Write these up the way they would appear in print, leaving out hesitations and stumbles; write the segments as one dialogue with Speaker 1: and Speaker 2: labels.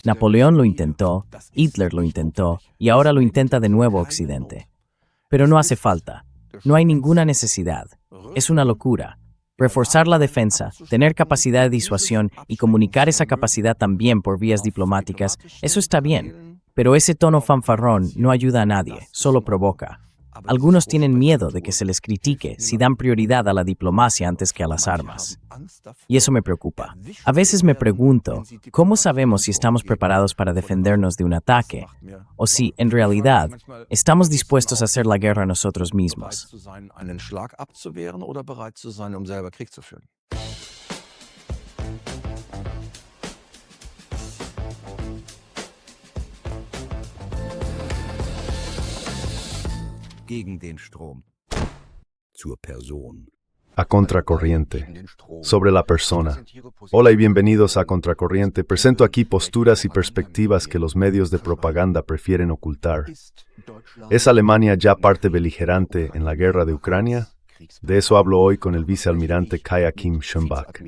Speaker 1: Napoleón lo intentó, Hitler lo intentó, y ahora lo intenta de nuevo Occidente. Pero no hace falta. No hay ninguna necesidad. Es una locura. Reforzar la defensa, tener capacidad de disuasión y comunicar esa capacidad también por vías diplomáticas, eso está bien. Pero ese tono fanfarrón no ayuda a nadie, solo provoca. Algunos tienen miedo de que se les critique si dan prioridad a la diplomacia antes que a las armas. Y eso me preocupa. A veces me pregunto, ¿cómo sabemos si estamos preparados para defendernos de un ataque? O si, en realidad, estamos dispuestos a hacer la guerra nosotros mismos.
Speaker 2: Gegen den Strom. Zur Person.
Speaker 3: A Contracorriente. Sobre la persona. Hola y bienvenidos a Contracorriente. Presento aquí posturas y perspectivas que los medios de propaganda prefieren ocultar. ¿Es Alemania ya parte beligerante en la guerra de Ucrania? De eso hablo hoy con el vicealmirante Kai-Achim Schönbach.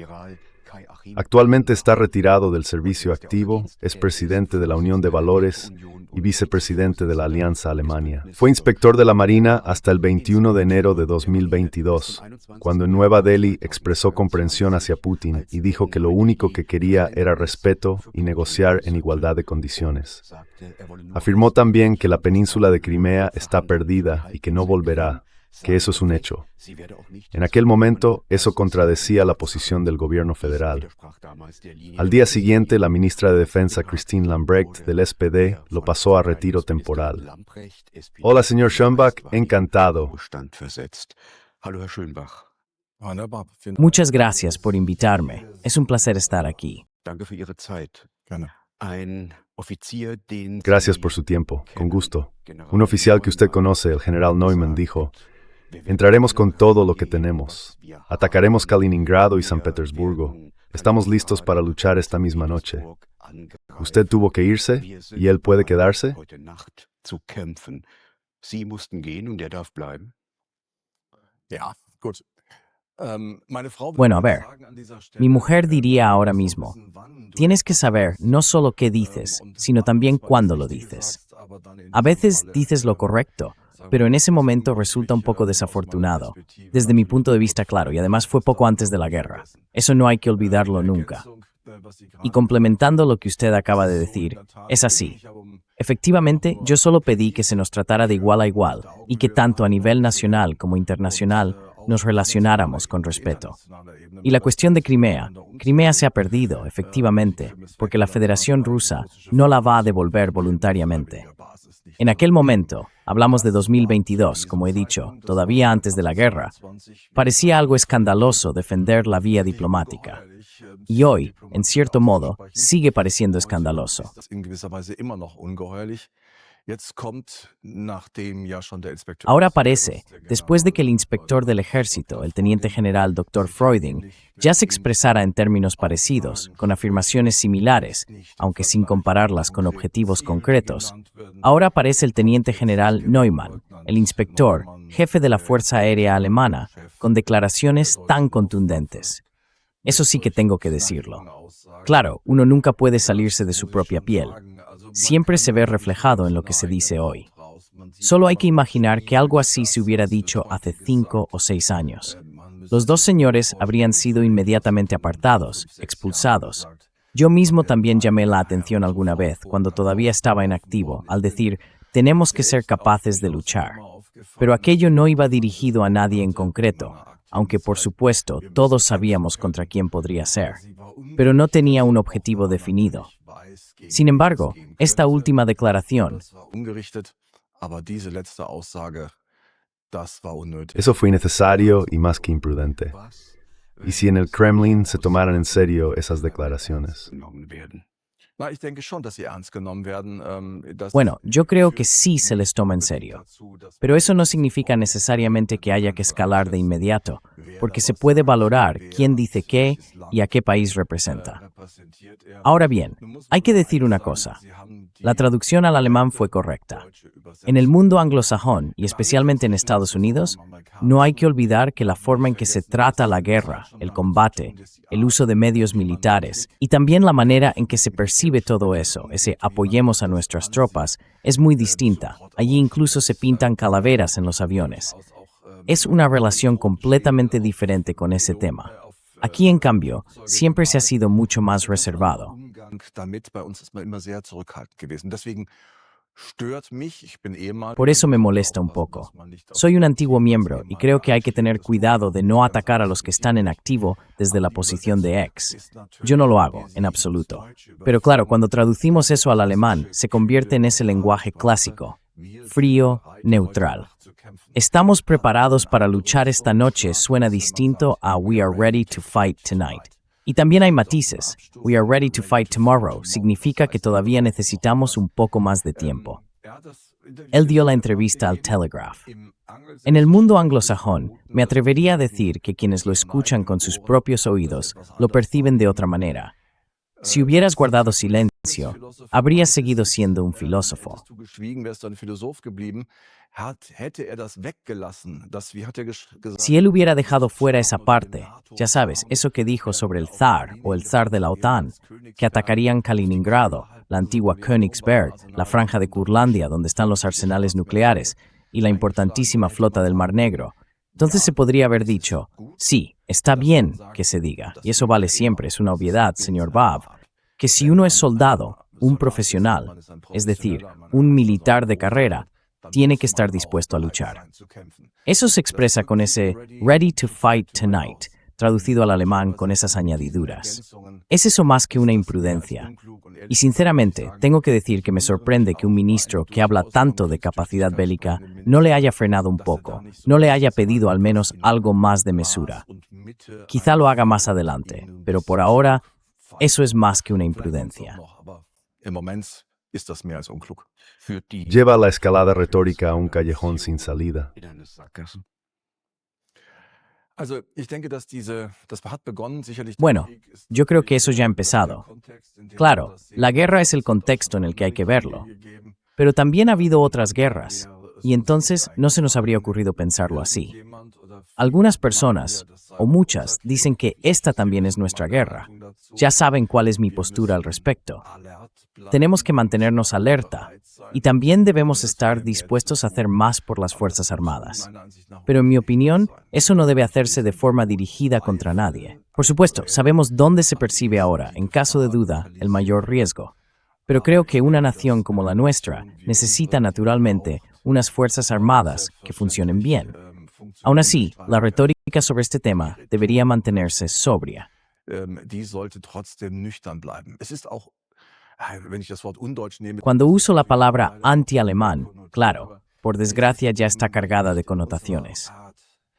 Speaker 3: Actualmente está retirado del servicio activo, es presidente de la Unión de Valores y vicepresidente de la Alianza Alemania. Fue inspector de la Marina hasta el 21 de enero de 2022, cuando en Nueva Delhi expresó comprensión hacia Putin y dijo que lo único que quería era respeto y negociar en igualdad de condiciones. Afirmó también que la península de Crimea está perdida y que no volverá, que eso es un hecho. En aquel momento, eso contradecía la posición del gobierno federal. Al día siguiente, la ministra de Defensa, Christine Lambrecht, del SPD, lo pasó a retiro temporal. Hola, señor Schönbach, encantado.
Speaker 1: Muchas gracias por invitarme. Es un placer estar aquí.
Speaker 3: Gracias por su tiempo, con gusto. Un oficial que usted conoce, el general Neumann, dijo: entraremos con todo lo que tenemos. Atacaremos Kaliningrado y San Petersburgo. Estamos listos para luchar esta misma noche. Usted tuvo que irse y él puede quedarse.
Speaker 1: Bueno, a ver, mi mujer diría ahora mismo, tienes que saber no solo qué dices, sino también cuándo lo dices. A veces dices lo correcto, pero en ese momento resulta un poco desafortunado, desde mi punto de vista, claro, y además fue poco antes de la guerra. Eso no hay que olvidarlo nunca. Y complementando lo que usted acaba de decir, es así. Efectivamente, yo solo pedí que se nos tratara de igual a igual y que tanto a nivel nacional como internacional nos relacionáramos con respeto. Y la cuestión de Crimea se ha perdido, efectivamente, porque la Federación Rusa no la va a devolver voluntariamente. En aquel momento, hablamos de 2022, como he dicho, todavía antes de la guerra, parecía algo escandaloso defender la vía diplomática. Y hoy, en cierto modo, sigue pareciendo escandaloso. Ahora parece, después de que el inspector del ejército, el teniente general Dr. Freuding, ya se expresara en términos parecidos, con afirmaciones similares, aunque sin compararlas con objetivos concretos, ahora aparece el teniente general Neumann, el inspector, jefe de la Fuerza Aérea Alemana, con declaraciones tan contundentes. Eso sí que tengo que decirlo. Claro, uno nunca puede salirse de su propia piel. Siempre se ve reflejado en lo que se dice hoy. Solo hay que imaginar que algo así se hubiera dicho hace 5 o 6 años. Los dos señores habrían sido inmediatamente apartados, expulsados. Yo mismo también llamé la atención alguna vez, cuando todavía estaba en activo, al decir, tenemos que ser capaces de luchar. Pero aquello no iba dirigido a nadie en concreto, aunque por supuesto todos sabíamos contra quién podría ser. Pero no tenía un objetivo definido. Sin embargo, esta última declaración,
Speaker 3: eso fue innecesario y más que imprudente. ¿Y si en el Kremlin se tomaran en serio esas declaraciones?
Speaker 1: Bueno, yo creo que sí se les toma en serio. Pero eso no significa necesariamente que haya que escalar de inmediato, porque se puede valorar quién dice qué y a qué país representa. Ahora bien, hay que decir una cosa. La traducción al alemán fue correcta. En el mundo anglosajón, y especialmente en Estados Unidos, no hay que olvidar que la forma en que se trata la guerra, el combate, el uso de medios militares y también la manera en que se percibe todo eso, ese apoyemos a nuestras tropas, es muy distinta. Allí incluso se pintan calaveras en los aviones. Es una relación completamente diferente con ese tema. Aquí, en cambio, siempre se ha sido mucho más reservado. Por eso me molesta un poco. Soy un antiguo miembro y creo que hay que tener cuidado de no atacar a los que están en activo desde la posición de ex. Yo no lo hago, en absoluto. Pero claro, cuando traducimos eso al alemán, se convierte en ese lenguaje clásico, frío, neutral. Estamos preparados para luchar esta noche suena distinto a we are ready to fight tonight. Y también hay matices. We are ready to fight tomorrow significa que todavía necesitamos un poco más de tiempo. Él dio la entrevista al Telegraph. En el mundo anglosajón, me atrevería a decir que quienes lo escuchan con sus propios oídos lo perciben de otra manera. Si hubieras guardado silencio, habrías seguido siendo un filósofo. Si él hubiera dejado fuera esa parte, ya sabes, eso que dijo sobre el zar o el zar de la OTAN, que atacarían Kaliningrado, la antigua Königsberg, la franja de Curlandia donde están los arsenales nucleares y la importantísima flota del Mar Negro, entonces se podría haber dicho, sí, está bien que se diga, y eso vale siempre, es una obviedad, señor Bob, que si uno es soldado, un profesional, es decir, un militar de carrera, tiene que estar dispuesto a luchar. Eso se expresa con ese ready to fight tonight, traducido al alemán con esas añadiduras. Es eso más que una imprudencia. Y sinceramente, tengo que decir que me sorprende que un ministro que habla tanto de capacidad bélica no le haya frenado un poco, no le haya pedido al menos algo más de mesura. Quizá lo haga más adelante, pero por ahora, eso es más que una imprudencia.
Speaker 3: Lleva la escalada retórica a un callejón sin salida.
Speaker 1: Bueno, yo creo que eso ya ha empezado. Claro, la guerra es el contexto en el que hay que verlo. Pero también ha habido otras guerras, y entonces no se nos habría ocurrido pensarlo así. Algunas personas, o muchas, dicen que esta también es nuestra guerra. Ya saben cuál es mi postura al respecto. Tenemos que mantenernos alerta, y también debemos estar dispuestos a hacer más por las Fuerzas Armadas. Pero en mi opinión, eso no debe hacerse de forma dirigida contra nadie. Por supuesto, sabemos dónde se percibe ahora, en caso de duda, el mayor riesgo. Pero creo que una nación como la nuestra necesita naturalmente unas Fuerzas Armadas que funcionen bien. Aún así, la retórica sobre este tema debería mantenerse sobria. Cuando uso la palabra anti-alemán, claro, por desgracia ya está cargada de connotaciones.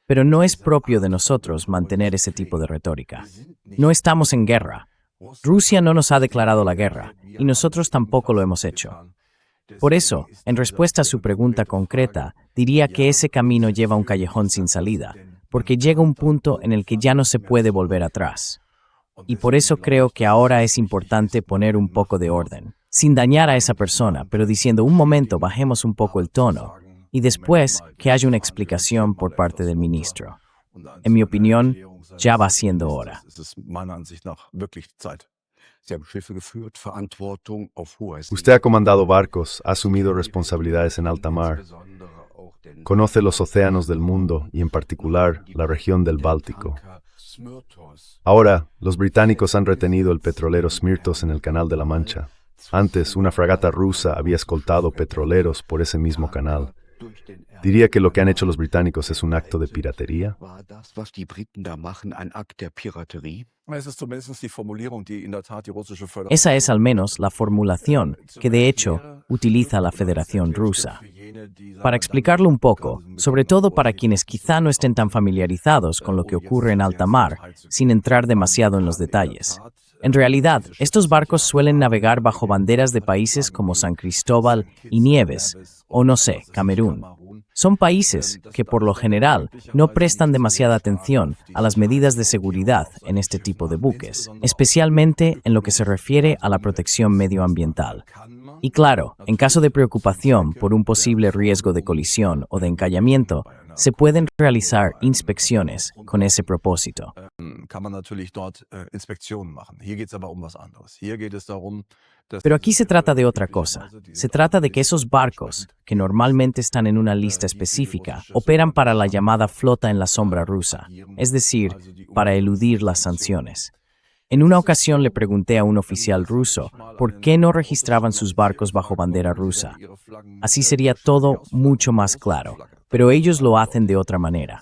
Speaker 1: Pero no es propio de nosotros mantener ese tipo de retórica. No estamos en guerra. Rusia no nos ha declarado la guerra, y nosotros tampoco lo hemos hecho. Por eso, en respuesta a su pregunta concreta, diría que ese camino lleva a un callejón sin salida, porque llega un punto en el que ya no se puede volver atrás. Y por eso creo que ahora es importante poner un poco de orden, sin dañar a esa persona, pero diciendo un momento, bajemos un poco el tono, y después que haya una explicación por parte del ministro. En mi opinión, ya va siendo hora.
Speaker 3: Usted ha comandado barcos, ha asumido responsabilidades en alta mar, conoce los océanos del mundo y en particular la región del Báltico. Ahora, los británicos han retenido el petrolero Smirtos en el Canal de la Mancha. Antes, una fragata rusa había escoltado petroleros por ese mismo canal. ¿Diría que lo que han hecho los británicos es un acto de piratería?
Speaker 1: Esa es al menos la formulación que de hecho utiliza la Federación Rusa. Para explicarlo un poco, sobre todo para quienes quizá no estén tan familiarizados con lo que ocurre en alta mar, sin entrar demasiado en los detalles. En realidad, estos barcos suelen navegar bajo banderas de países como San Cristóbal y Nieves, o no sé, Camerún. Son países que, por lo general, no prestan demasiada atención a las medidas de seguridad en este tipo de buques, especialmente en lo que se refiere a la protección medioambiental. Y claro, en caso de preocupación por un posible riesgo de colisión o de encallamiento, se pueden realizar inspecciones con ese propósito. Pero aquí se trata de otra cosa. Se trata de que esos barcos, que normalmente están en una lista específica, operan para la llamada flota en la sombra rusa, es decir, para eludir las sanciones. En una ocasión le pregunté a un oficial ruso por qué no registraban sus barcos bajo bandera rusa. Así sería todo mucho más claro, pero ellos lo hacen de otra manera.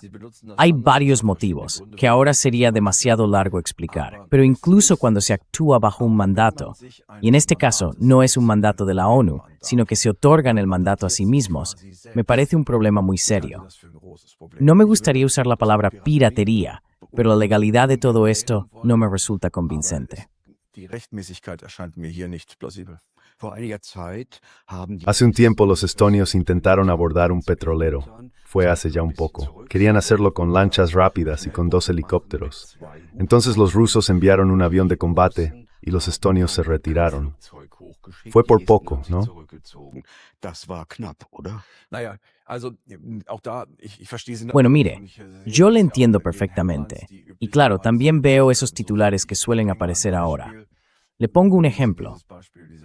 Speaker 1: Hay varios motivos, que ahora sería demasiado largo explicar, pero incluso cuando se actúa bajo un mandato, y en este caso no es un mandato de la ONU, sino que se otorgan el mandato a sí mismos, me parece un problema muy serio. No me gustaría usar la palabra piratería, pero la legalidad de todo esto no me resulta convincente.
Speaker 3: Hace un tiempo los estonios intentaron abordar un petrolero. Fue hace ya un poco. Querían hacerlo con lanchas rápidas y con 2 helicópteros. Entonces los rusos enviaron un avión de combate y los estonios se retiraron. Fue por poco, ¿no?
Speaker 1: Bueno, mire, yo le entiendo perfectamente. Y claro, también veo esos titulares que suelen aparecer ahora. Le pongo un ejemplo.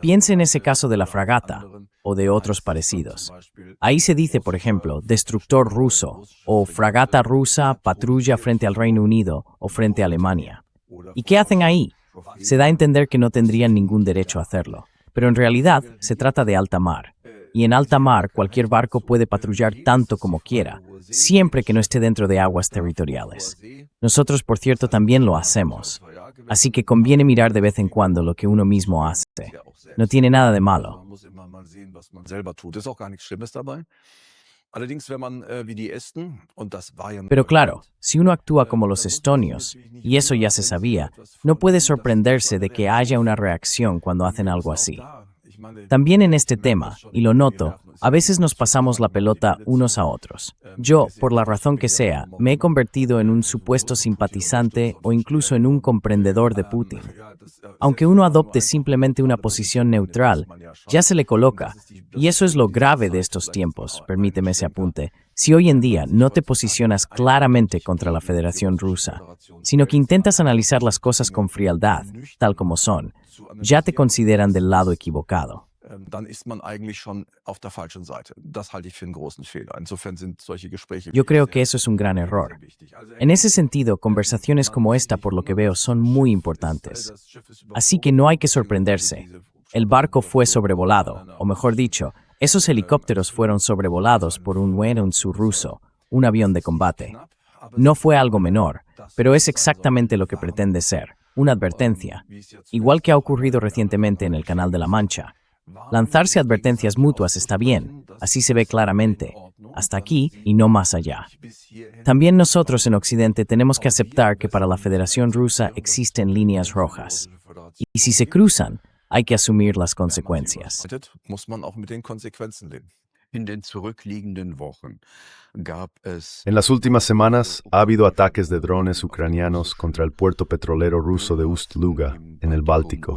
Speaker 1: Piense en ese caso de la fragata o de otros parecidos. Ahí se dice, por ejemplo, destructor ruso o fragata rusa patrulla frente al Reino Unido o frente a Alemania. ¿Y qué hacen ahí? Se da a entender que no tendrían ningún derecho a hacerlo. Pero en realidad se trata de alta mar. Y en alta mar cualquier barco puede patrullar tanto como quiera, siempre que no esté dentro de aguas territoriales. Nosotros, por cierto, también lo hacemos. Así que conviene mirar de vez en cuando lo que uno mismo hace. No tiene nada de malo. Pero claro, si uno actúa como los estonios, y eso ya se sabía, no puede sorprenderse de que haya una reacción cuando hacen algo así. También en este tema, y lo noto, a veces nos pasamos la pelota unos a otros. Yo, por la razón que sea, me he convertido en un supuesto simpatizante o incluso en un comprendedor de Putin. Aunque uno adopte simplemente una posición neutral, ya se le coloca, y eso es lo grave de estos tiempos, permíteme ese apunte, si hoy en día no te posicionas claramente contra la Federación Rusa, sino que intentas analizar las cosas con frialdad, tal como son, ya te consideran del lado equivocado. Yo creo que eso es un gran error. En ese sentido, conversaciones como esta, por lo que veo, son muy importantes. Así que no hay que sorprenderse. El barco fue sobrevolado, o mejor dicho, esos helicópteros fueron sobrevolados por un Wenzhou ruso, un avión de combate. No fue algo menor, pero es exactamente lo que pretende ser, una advertencia, igual que ha ocurrido recientemente en el Canal de la Mancha. Lanzarse advertencias mutuas está bien, así se ve claramente, hasta aquí y no más allá. También nosotros en Occidente tenemos que aceptar que para la Federación Rusa existen líneas rojas, y si se cruzan, hay que asumir las consecuencias.
Speaker 3: En las últimas semanas ha habido ataques de drones ucranianos contra el puerto petrolero ruso de Ust-Luga, en el Báltico.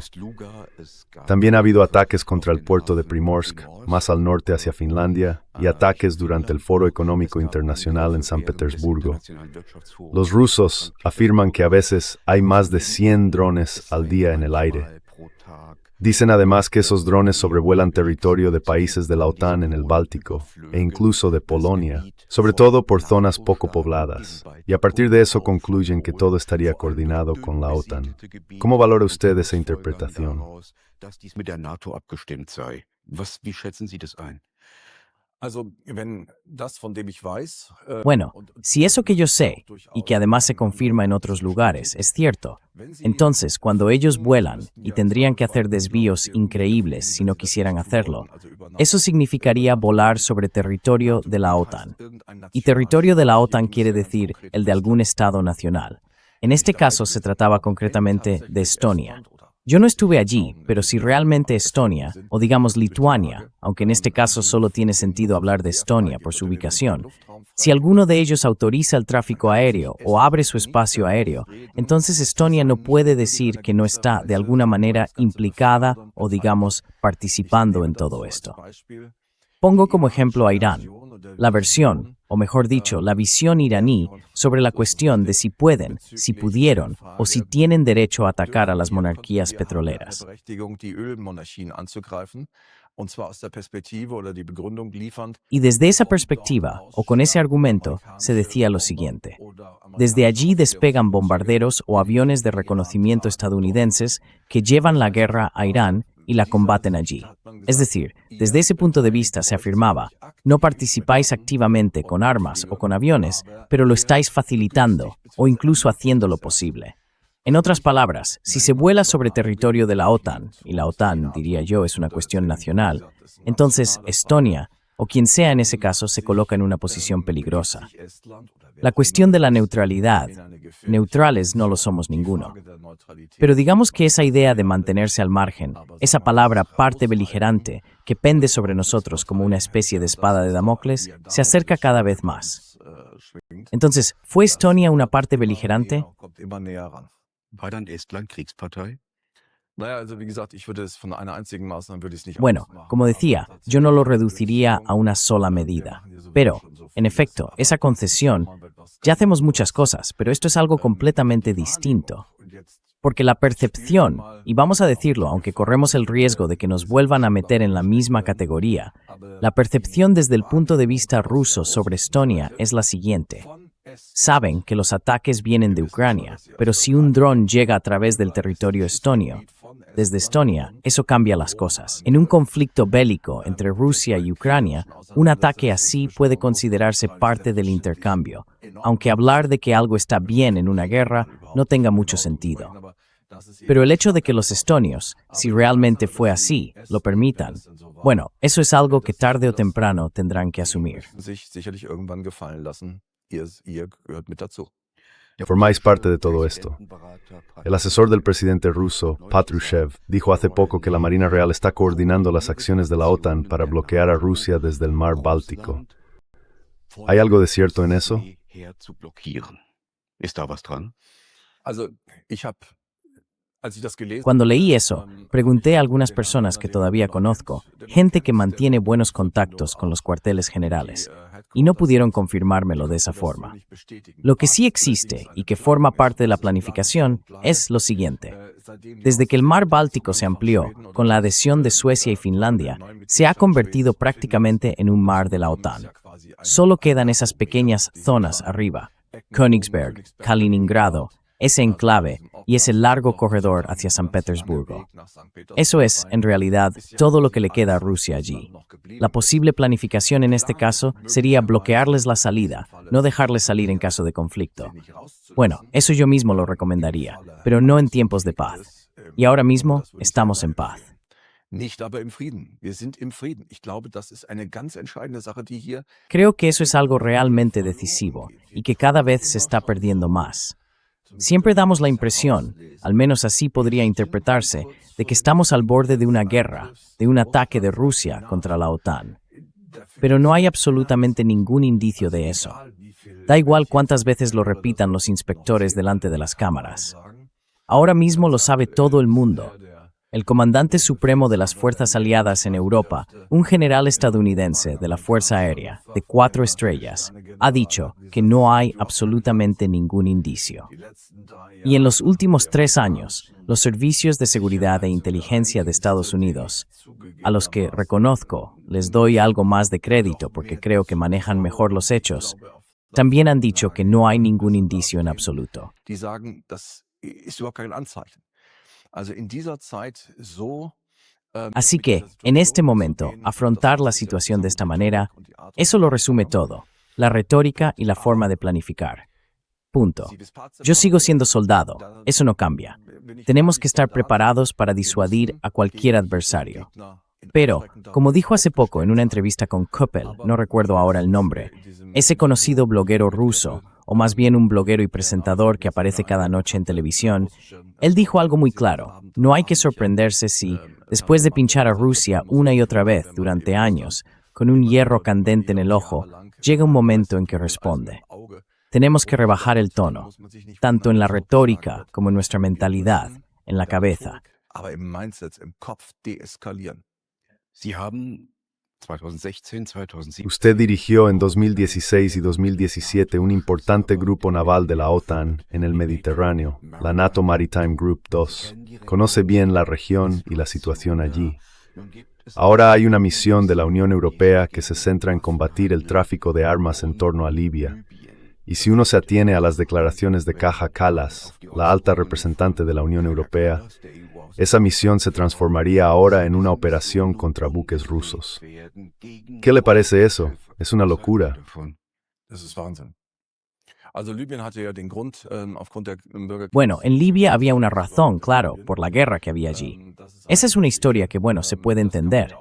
Speaker 3: También ha habido ataques contra el puerto de Primorsk, más al norte hacia Finlandia, y ataques durante el Foro Económico Internacional en San Petersburgo. Los rusos afirman que a veces hay más de 100 drones al día en el aire. Dicen además que esos drones sobrevuelan territorio de países de la OTAN en el Báltico e incluso de Polonia, sobre todo por zonas poco pobladas. Y a partir de eso concluyen que todo estaría coordinado con la OTAN. ¿Cómo valora usted esa interpretación?
Speaker 1: Bueno, si eso que yo sé, y que además se confirma en otros lugares, es cierto, entonces cuando ellos vuelan y tendrían que hacer desvíos increíbles si no quisieran hacerlo, eso significaría volar sobre territorio de la OTAN. Y territorio de la OTAN quiere decir el de algún Estado nacional. En este caso se trataba concretamente de Estonia. Yo no estuve allí, pero si realmente Estonia, o digamos Lituania, aunque en este caso solo tiene sentido hablar de Estonia por su ubicación, si alguno de ellos autoriza el tráfico aéreo o abre su espacio aéreo, entonces Estonia no puede decir que no está de alguna manera implicada o digamos participando en todo esto. Pongo como ejemplo a Irán. La versión, o mejor dicho, la visión iraní sobre la cuestión de si pueden, si pudieron o si tienen derecho a atacar a las monarquías petroleras. Y desde esa perspectiva, o con ese argumento, se decía lo siguiente. Desde allí despegan bombarderos o aviones de reconocimiento estadounidenses que llevan la guerra a Irán y la combaten allí. Es decir, desde ese punto de vista se afirmaba, no participáis activamente con armas o con aviones, pero lo estáis facilitando o incluso haciendo lo posible. En otras palabras, si se vuela sobre territorio de la OTAN, y la OTAN, diría yo, es una cuestión nacional, entonces Estonia, o quien sea en ese caso, se coloca en una posición peligrosa. La cuestión de la neutralidad. Neutrales no lo somos ninguno. Pero digamos que esa idea de mantenerse al margen, esa palabra parte beligerante, que pende sobre nosotros como una especie de espada de Damocles, se acerca cada vez más. Entonces, ¿fue Estonia una parte beligerante?
Speaker 2: War dann Estland Kriegspartei?
Speaker 1: Bueno, como decía, yo no lo reduciría a una sola medida. Pero, en efecto, esa concesión, ya hacemos muchas cosas, pero esto es algo completamente distinto. Porque la percepción, y vamos a decirlo, aunque corremos el riesgo de que nos vuelvan a meter en la misma categoría, la percepción desde el punto de vista ruso sobre Estonia es la siguiente. Saben que los ataques vienen de Ucrania, pero si un dron llega a través del territorio estonio, desde Estonia, eso cambia las cosas. En un conflicto bélico entre Rusia y Ucrania, un ataque así puede considerarse parte del intercambio, aunque hablar de que algo está bien en una guerra no tenga mucho sentido. Pero el hecho de que los estonios, si realmente fue así, lo permitan, bueno, eso es algo que tarde o temprano tendrán que asumir.
Speaker 3: Formáis parte de todo esto. El asesor del presidente ruso, Patrushev, dijo hace poco que la Marina Real está coordinando las acciones de la OTAN para bloquear a Rusia desde el mar Báltico. ¿Hay algo de cierto en eso?
Speaker 1: Cuando leí eso, pregunté a algunas personas que todavía conozco, gente que mantiene buenos contactos con los cuarteles generales, y no pudieron confirmármelo de esa forma. Lo que sí existe y que forma parte de la planificación es lo siguiente. Desde que el mar Báltico se amplió, con la adhesión de Suecia y Finlandia, se ha convertido prácticamente en un mar de la OTAN. Solo quedan esas pequeñas zonas arriba, Königsberg, Kaliningrado, ese enclave y ese largo corredor hacia San Petersburgo. Eso es, en realidad, todo lo que le queda a Rusia allí. La posible planificación en este caso sería bloquearles la salida, no dejarles salir en caso de conflicto. Bueno, eso yo mismo lo recomendaría, pero no en tiempos de paz. Y ahora mismo estamos en paz. Creo que eso es algo realmente decisivo y que cada vez se está perdiendo más. Siempre damos la impresión, al menos así podría interpretarse, de que estamos al borde de una guerra, de un ataque de Rusia contra la OTAN. Pero no hay absolutamente ningún indicio de eso. Da igual cuántas veces lo repitan los inspectores delante de las cámaras. Ahora mismo lo sabe todo el mundo. El comandante supremo de las fuerzas aliadas en Europa, un general estadounidense de la Fuerza Aérea, de 4 estrellas, ha dicho que no hay absolutamente ningún indicio. Y en los últimos 3 años, los servicios de seguridad e inteligencia de Estados Unidos, a los que reconozco, les doy algo más de crédito porque creo que manejan mejor los hechos, también han dicho que no hay ningún indicio en absoluto. Así que, en este momento, afrontar la situación de esta manera, eso lo resume todo, la retórica y la forma de planificar. Punto. Yo sigo siendo soldado, eso no cambia. Tenemos que estar preparados para disuadir a cualquier adversario. Pero, como dijo hace poco en una entrevista con Koppel, no recuerdo ahora el nombre, ese conocido bloguero ruso, o más bien un bloguero y presentador que aparece cada noche en televisión, él dijo algo muy claro: no hay que sorprenderse si, después de pinchar a Rusia una y otra vez durante años, con un hierro candente en el ojo, llega un momento en que responde. Tenemos que rebajar el tono, tanto en la retórica como en nuestra mentalidad, en la cabeza.
Speaker 2: Aber im Mindset, im Kopf deeskalieren. Sie haben 2016, 2007
Speaker 3: Usted dirigió en 2016 y 2017 un importante grupo naval de la OTAN en el Mediterráneo, la NATO Maritime Group 2. Conoce bien la región y la situación allí. Ahora hay una misión de la Unión Europea que se centra en combatir el tráfico de armas en torno a Libia. Y si uno se atiene a las declaraciones de Kaja Kallas, la alta representante de la Unión Europea, esa misión se transformaría ahora en una operación contra buques rusos. ¿Qué le parece eso? Es una locura.
Speaker 2: Das ist Wahnsinn. Also Libyen hatte ja den Grund, aufgrund der Bürger...
Speaker 1: Bueno, en Libia había una razón, claro, por la guerra que había allí. Esa es una historia que, bueno, se puede entender.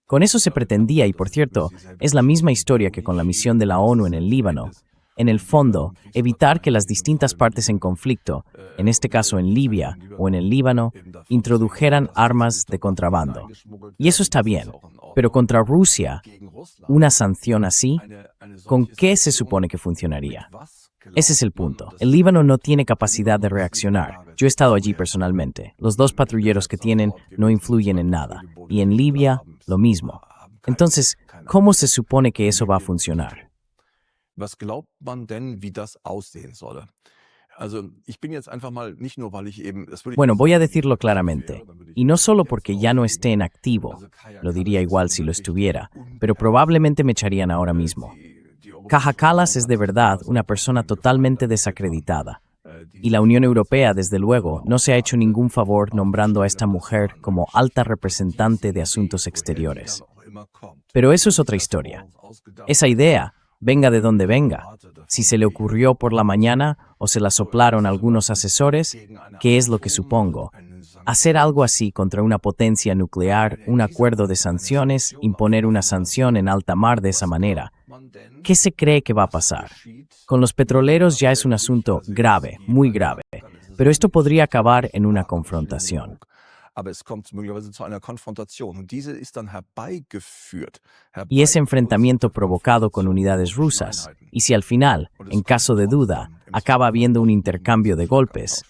Speaker 1: Con eso se pretendía, y por cierto, es la misma historia que con la misión de la ONU en el Líbano. En el fondo, evitar que las distintas partes en conflicto, en este caso en Libia o en el Líbano, introdujeran armas de contrabando. Y eso está bien, pero contra Rusia, una sanción así, ¿con qué se supone que funcionaría? Ese es el punto. El Líbano no tiene capacidad de reaccionar. Yo he estado allí personalmente. Los 2 patrulleros que tienen no influyen en nada. Y en Libia, lo mismo. Entonces, ¿cómo se supone que eso va a funcionar?
Speaker 2: Was glaubt man denn, wie das aussehen solle? Also, ich bin jetzt einfach mal, nicht nur, weil ich eben...
Speaker 1: Bueno, voy a decirlo claramente, y no solo porque ya no esté en activo, lo diría igual si lo estuviera, pero probablemente me echarían ahora mismo. Kaja Kallas es de verdad una persona totalmente desacreditada, y la Unión Europea, desde luego, no se ha hecho ningún favor nombrando a esta mujer como alta representante de asuntos exteriores. Pero eso es otra historia. Esa idea, venga de donde venga, si se le ocurrió por la mañana o se la soplaron algunos asesores, ¿qué es lo que supongo? Hacer algo así contra una potencia nuclear, un acuerdo de sanciones, imponer una sanción en alta mar de esa manera. ¿Qué se cree que va a pasar? Con los petroleros ya es un asunto grave, muy grave, pero esto podría acabar en una confrontación.
Speaker 2: Aber es kommt möglicherweise zu einer Konfrontation und diese ist dann herbeigeführt.
Speaker 1: Y ese enfrentamiento provocado con unidades rusas, y si al final, en caso de duda, acaba habiendo un intercambio de golpes,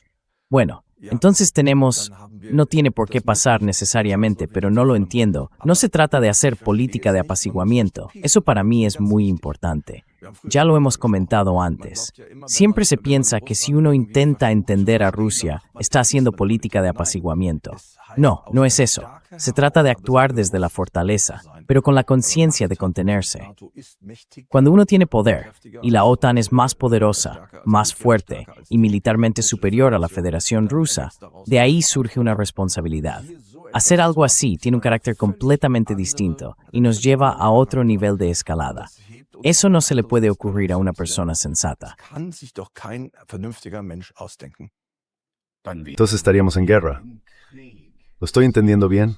Speaker 1: bueno, entonces tenemos, no tiene por qué pasar necesariamente, pero no lo entiendo, no se trata de hacer política de apaciguamiento, eso para mí es muy importante. Ya lo hemos comentado antes. Siempre se piensa que si uno intenta entender a Rusia, está haciendo política de apaciguamiento. No, no es eso. Se trata de actuar desde la fortaleza, pero con la conciencia de contenerse. Cuando uno tiene poder, y la OTAN es más poderosa, más fuerte y militarmente superior a la Federación Rusa, de ahí surge una responsabilidad. Hacer algo así tiene un carácter completamente distinto y nos lleva a otro nivel de escalada. Eso no se le puede ocurrir a una persona sensata.
Speaker 2: Kann sich doch kein vernünftiger Mensch ausdenken.
Speaker 3: Entonces estaríamos en guerra. ¿Lo estoy entendiendo bien?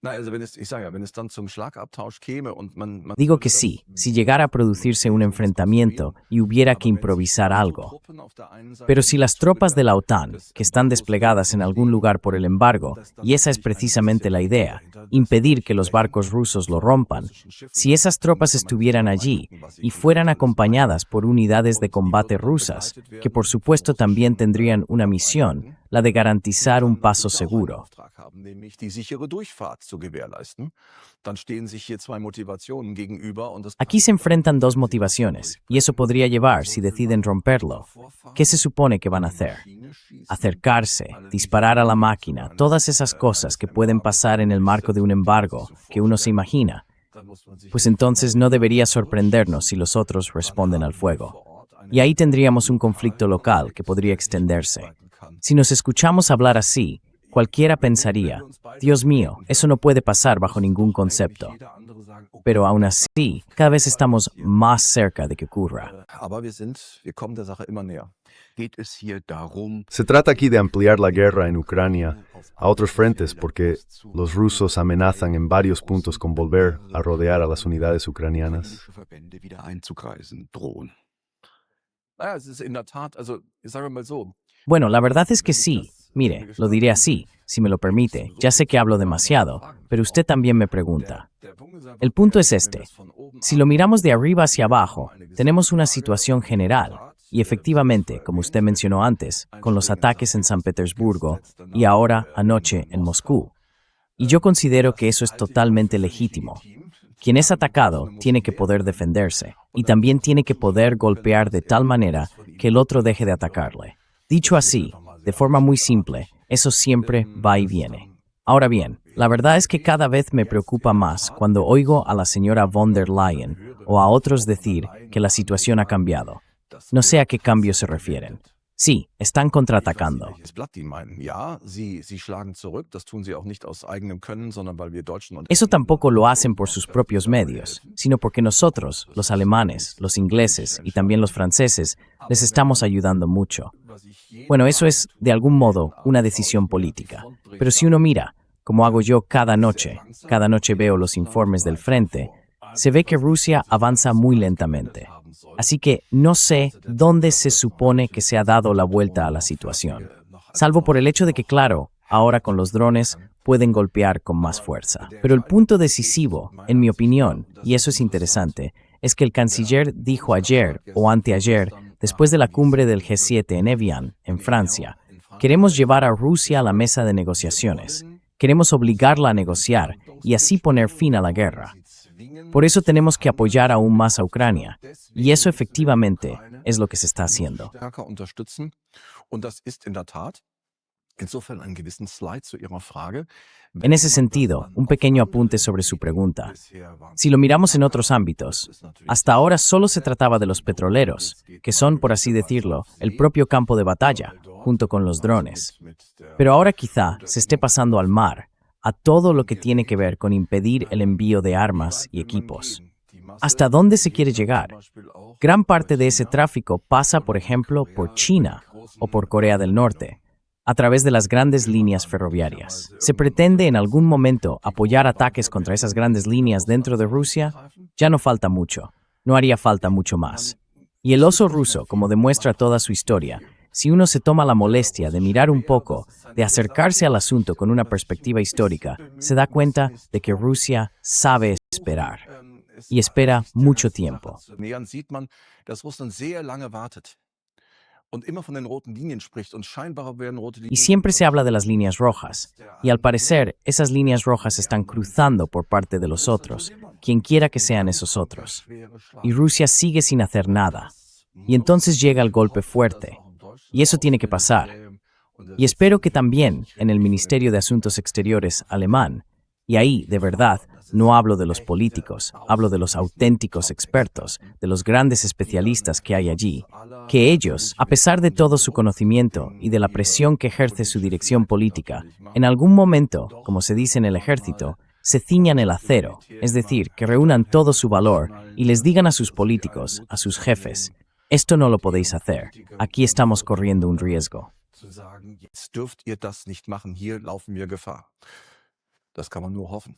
Speaker 2: Na, also ich sage ja, wenn es dann zum Schlagabtausch käme und man
Speaker 1: Digo que sí, si llegara a producirse un enfrentamiento y hubiera que improvisar algo. Pero si las tropas de la OTAN, que están desplegadas en algún lugar por el embargo, y esa es precisamente la idea, impedir que los barcos rusos lo rompan, si esas tropas estuvieran allí y fueran acompañadas por unidades de combate rusas, que por supuesto también tendrían una misión, la de garantizar un paso seguro.
Speaker 2: nämlich die sichere Durchfahrt zu gewährleisten, dann stehen sich hier 2 Motivationen gegenüber und das
Speaker 1: Aquí se enfrentan 2 motivaciones, y eso podría llevar, si deciden romperlo. ¿Qué se supone que van a hacer? Acercarse, disparar a la máquina, todas esas cosas que pueden pasar en el marco de un embargo, que uno se imagina. Pues entonces no debería sorprendernos si los otros responden al fuego. Y ahí tendríamos un conflicto local que podría extenderse. Si nos escuchamos hablar así, cualquiera pensaría, Dios mío, eso no puede pasar bajo ningún concepto. Pero aún así, cada vez estamos más cerca de que ocurra.
Speaker 2: Aber wir kommen der Sache immer näher. Geht es hier darum,
Speaker 3: Se trata aquí de ampliar la guerra en Ucrania a otros frentes porque los rusos amenazan en varios puntos con volver a rodear a las unidades ucranianas.
Speaker 2: Naja, es ist in der Tat, also sagen wir mal so,
Speaker 1: Bueno, la verdad es que sí. Mire, lo diré así, si me lo permite. Ya sé que hablo demasiado, pero usted también me pregunta. El punto es este. Si lo miramos de arriba hacia abajo, tenemos una situación general. Y efectivamente, como usted mencionó antes, con los ataques en San Petersburgo y ahora anoche en Moscú. Y yo considero que eso es totalmente legítimo. Quien es atacado tiene que poder defenderse y también tiene que poder golpear de tal manera que el otro deje de atacarle. Dicho así, de forma muy simple, eso siempre va y viene. Ahora bien, la verdad es que cada vez me preocupa más cuando oigo a la señora von der Leyen o a otros decir que la situación ha cambiado. No sé a qué cambio se refieren. Sí, están contraatacando.
Speaker 2: welches Blatt die meinen. Ja, sie schlagen zurück, das tun sie auch nicht aus eigenem Können, sondern weil wir Deutschen und
Speaker 1: Eso tampoco lo hacen por sus propios medios, sino porque nosotros, los alemanes, los ingleses y también los franceses, les estamos ayudando mucho. Bueno, eso es, de algún modo, una decisión política. Pero si uno mira, como hago yo cada noche veo los informes del frente, se ve que Rusia avanza muy lentamente. Así que no sé dónde se supone que se ha dado la vuelta a la situación. Salvo por el hecho de que, claro, ahora con los drones pueden golpear con más fuerza. Pero el punto decisivo, en mi opinión, y eso es interesante, es que el canciller dijo ayer o anteayer, después de la cumbre del G7 en Evian, en Francia, queremos llevar a Rusia a la mesa de negociaciones. Queremos obligarla a negociar y así poner fin a la guerra. Por eso tenemos que apoyar aún más a Ucrania. Y eso efectivamente es lo que se está haciendo.
Speaker 2: stärker unterstützen. Und das ist in der Tat insofern einen gewissen Slide zu Ihrer Frage.
Speaker 1: En ese sentido, un pequeño apunte sobre su pregunta. Si lo miramos en otros ámbitos, hasta ahora solo se trataba de los petroleros, que son, por así decirlo, el propio campo de batalla, junto con los drones. Pero ahora quizá se esté pasando al mar, a todo lo que tiene que ver con impedir el envío de armas y equipos. ¿Hasta dónde se quiere llegar? Gran parte de ese tráfico pasa, por ejemplo, por China o por Corea del Norte, a través de las grandes líneas ferroviarias. ¿Se pretende en algún momento apoyar ataques contra esas grandes líneas dentro de Rusia? Ya no falta mucho. No haría falta mucho más. Y el oso ruso, como demuestra toda su historia, si uno se toma la molestia de mirar un poco, de acercarse al asunto con una perspectiva histórica, se da cuenta de que Rusia sabe esperar. Y espera mucho tiempo.
Speaker 2: Nähern sieht man, dass Russland sehr lange wartet und immer von den roten Linien spricht und scheinbar werden rote Linien.
Speaker 1: Y siempre se habla de las líneas rojas. Y al parecer, esas líneas rojas están cruzando por parte de los otros, quien quiera que sean esos otros. Y Rusia sigue sin hacer nada. Y entonces llega el golpe fuerte. Y eso tiene que pasar. Y espero que también en el Ministerio de Asuntos Exteriores alemán, y ahí, de verdad, no hablo de los políticos, hablo de los auténticos expertos, de los grandes especialistas que hay allí, que ellos, a pesar de todo su conocimiento y de la presión que ejerce su dirección política, en algún momento, como se dice en el ejército, se ciñan el acero, es decir, que reúnan todo su valor y les digan a sus políticos, a sus jefes, esto no lo podéis hacer, aquí estamos corriendo un riesgo.
Speaker 2: Zu sagen, jetzt dürft ihr das nicht machen, hier laufen wir Gefahr. Das kann man nur hoffen.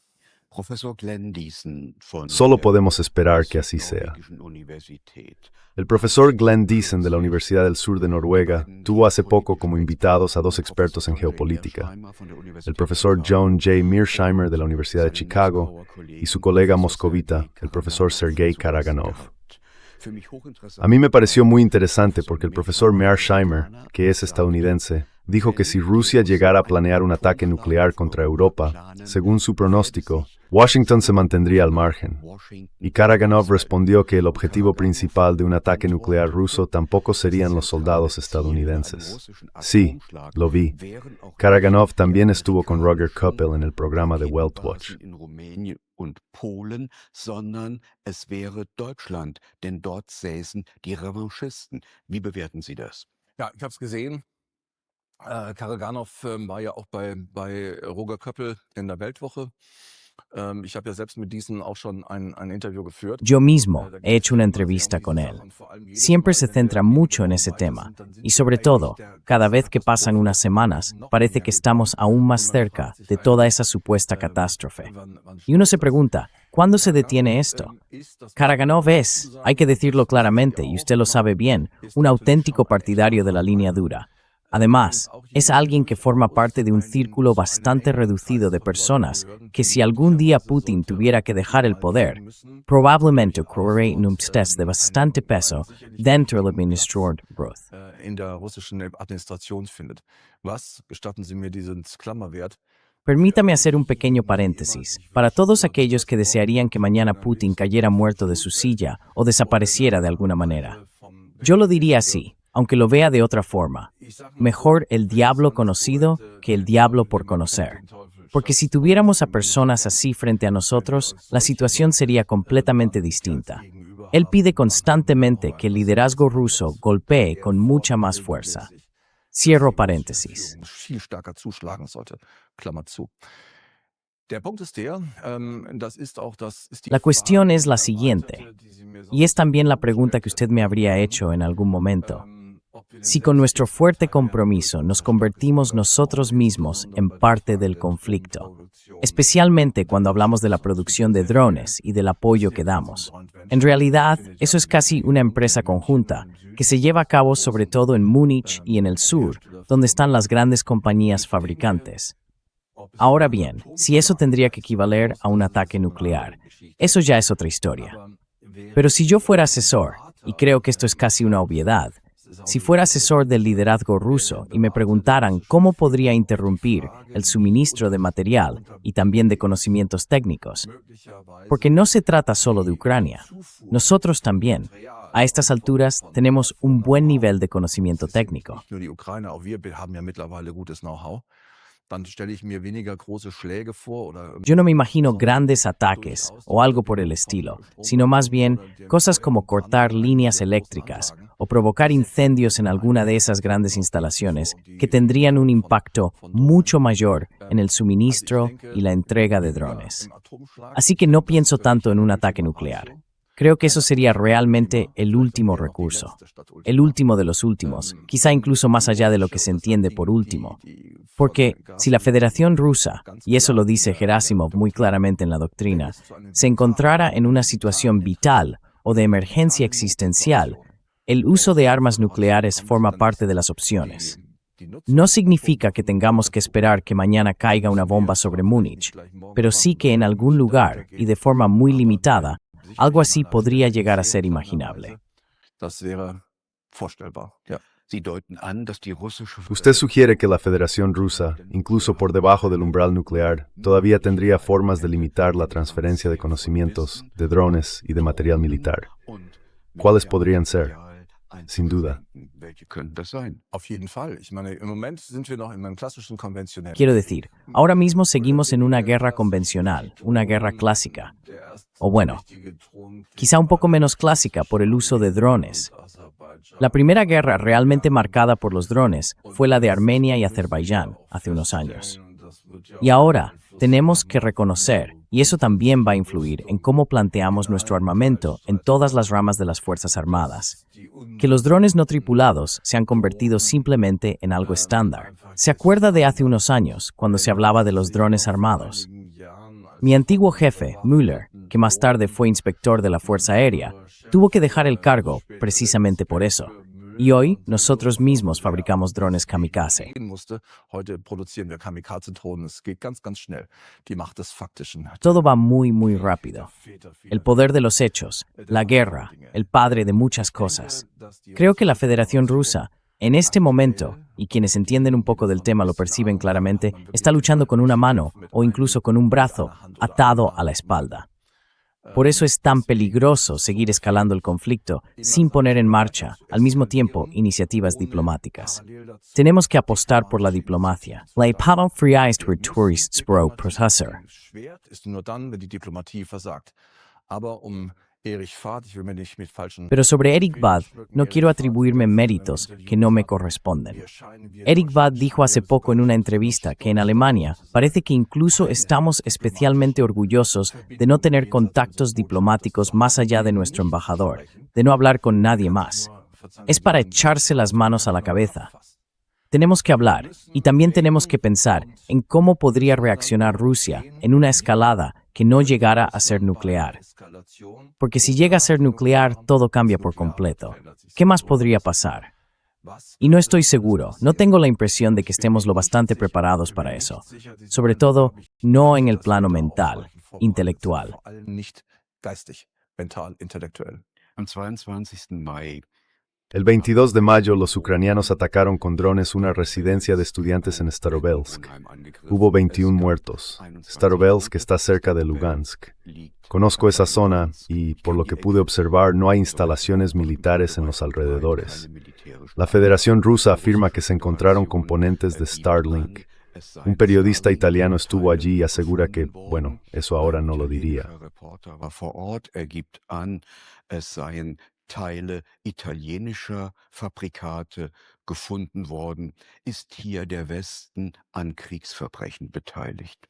Speaker 4: Professor Glenn Deason von
Speaker 3: Solo
Speaker 4: der
Speaker 3: podemos esperar que así sea.
Speaker 4: Norwegischen Universität.
Speaker 3: El profesor Glenn Deason de la Universidad del Sur de Noruega tuvo hace poco como invitados a dos expertos en geopolítica, el profesor John J. Mearsheimer de la Universidad de Chicago y su colega moscovita, el profesor Sergei Karaganov. A mí me pareció muy interesante porque el profesor Mearsheimer, que es estadounidense, dijo que si Rusia llegara a planear un ataque nuclear contra Europa, según su pronóstico, Washington se mantendría al margen. Y Karaganov respondió que el objetivo principal de un ataque nuclear ruso tampoco serían los soldados estadounidenses. Sí, lo vi. Karaganov también estuvo con Roger Koppel en el programa de Welt Watch.
Speaker 4: In Rumänien und Polen, sondern es wäre Deutschland, denn dort säßen die Revanchisten. Wie bewerten Sie das?
Speaker 2: Ja, ich habe es gesehen. Karaganov war ja auch bei Roger Köppel in der Weltwoche. Ich habe ja selbst mit diesen auch schon ein Interview geführt.
Speaker 1: Yo mismo he hecho una entrevista con él. Siempre se centra mucho en ese tema y sobre todo, cada vez que pasan unas semanas, parece que estamos aún más cerca de toda esa supuesta catástrofe. Y uno se pregunta, ¿cuándo se detiene esto? Karaganov es, hay que decirlo claramente y usted lo sabe bien, un auténtico partidario de la línea dura. Además, es alguien que forma parte de un círculo bastante reducido de personas que si algún día Putin tuviera que dejar el poder, probablemente ocurriría un test de bastante peso dentro del administrador Ruth.
Speaker 2: In der russischen Administration findet. Was, gestatten Sie mir diesen Klammerwert,
Speaker 1: Permítame hacer un pequeño paréntesis. Para todos aquellos que desearían que mañana Putin cayera muerto de su silla o desapareciera de alguna manera. Yo lo diría así, aunque lo vea de otra forma. Mejor el diablo conocido que el diablo por conocer. Porque si tuviéramos a personas así frente a nosotros, la situación sería completamente distinta. Él pide constantemente que el liderazgo ruso golpee con mucha más fuerza. Cierro paréntesis.
Speaker 2: viel stärker zuschlagen sollte. Klammer zu. Der Punkt ist der,
Speaker 1: La cuestión es la siguiente, y es también la pregunta que usted me habría hecho en algún momento. Si con nuestro fuerte compromiso nos convertimos nosotros mismos en parte del conflicto, especialmente cuando hablamos de la producción de drones y del apoyo que damos. En realidad, eso es casi una empresa conjunta que se lleva a cabo sobre todo en Múnich y en el sur, donde están las grandes compañías fabricantes. Ahora bien, si eso tendría que equivaler a un ataque nuclear, eso ya es otra historia. Pero si yo fuera asesor, y creo que esto es casi una obviedad, si fuera asesor del liderazgo ruso y me preguntaran cómo podría interrumpir el suministro de material y también de conocimientos técnicos, porque no se trata solo de Ucrania, nosotros también, a estas alturas, tenemos un buen nivel de conocimiento técnico. Yo no me imagino grandes ataques o algo por el estilo, sino más bien cosas como cortar líneas eléctricas o provocar incendios en alguna de esas grandes instalaciones que tendrían un impacto mucho mayor en el suministro y la entrega de drones. Así que no pienso tanto en un ataque nuclear. Creo que eso sería realmente el último recurso, el último de los últimos, quizá incluso más allá de lo que se entiende por último. Porque si la Federación Rusa, y eso lo dice Gerasimov muy claramente en la doctrina, se encontrara en una situación vital o de emergencia existencial, el uso de armas nucleares forma parte de las opciones. No significa que tengamos que esperar que mañana caiga una bomba sobre Múnich, pero sí que en algún lugar, y de forma muy limitada, algo así podría llegar a ser imaginable.
Speaker 3: Usted sugiere que la Federación Rusa, incluso por debajo del umbral nuclear, todavía tendría formas de limitar la transferencia de conocimientos, de drones y de material militar. ¿Cuáles podrían ser? Sin duda.
Speaker 1: Quiero decir, ahora mismo seguimos en una guerra convencional, una guerra clásica. O bueno, quizá un poco menos clásica por el uso de drones. La primera guerra realmente marcada por los drones fue la de Armenia y Azerbaiyán hace unos años. Y ahora tenemos que reconocer, y eso también va a influir en cómo planteamos nuestro armamento en todas las ramas de las Fuerzas Armadas, que los drones no tripulados se han convertido simplemente en algo estándar. ¿Se acuerda de hace unos años, cuando se hablaba de los drones armados? Mi antiguo jefe, Müller, que más tarde fue inspector de la Fuerza Aérea, tuvo que dejar el cargo precisamente por eso. Y hoy, nosotros mismos fabricamos drones kamikaze. Todo va muy, muy rápido. El poder de los hechos, la guerra, el padre de muchas cosas. Creo que la Federación Rusa, en este momento, y quienes entienden un poco del tema lo perciben claramente, está luchando con una mano o incluso con un brazo atado a la espalda. Por eso es tan peligroso seguir escalando el conflicto sin poner en marcha, al mismo tiempo, iniciativas diplomáticas. Tenemos que apostar por la diplomacia. La Paddle-Freist Tourists Pro Processor.
Speaker 2: Aber
Speaker 1: Pero sobre Eric Bad, no quiero atribuirme méritos que no me corresponden. Eric Bad dijo hace poco en una entrevista que en Alemania parece que incluso estamos especialmente orgullosos de no tener contactos diplomáticos más allá de nuestro embajador, de no hablar con nadie más. Es para echarse las manos a la cabeza. Tenemos que hablar y también tenemos que pensar en cómo podría reaccionar Rusia en una escalada que no llegara a ser nuclear. Porque si llega a ser nuclear, todo cambia por completo. ¿Qué más podría pasar? Y no estoy seguro, no tengo la impresión de que estemos lo bastante preparados para eso. Sobre todo, no en el plano mental, intelectual.
Speaker 4: Am 22. Mai
Speaker 3: El 22 de mayo, los ucranianos atacaron con drones una residencia de estudiantes en Starovelsk. Hubo 21 muertos. Starovelsk está cerca de Lugansk. Conozco esa zona y, por lo que pude observar, no hay instalaciones militares en los alrededores. La Federación Rusa afirma que se encontraron componentes de Starlink. Un periodista italiano estuvo allí y asegura que, bueno, eso ahora no lo diría.
Speaker 4: Teile italienischer Fabrikate gefunden worden. Ist hier der Westen an Kriegsverbrechen beteiligt?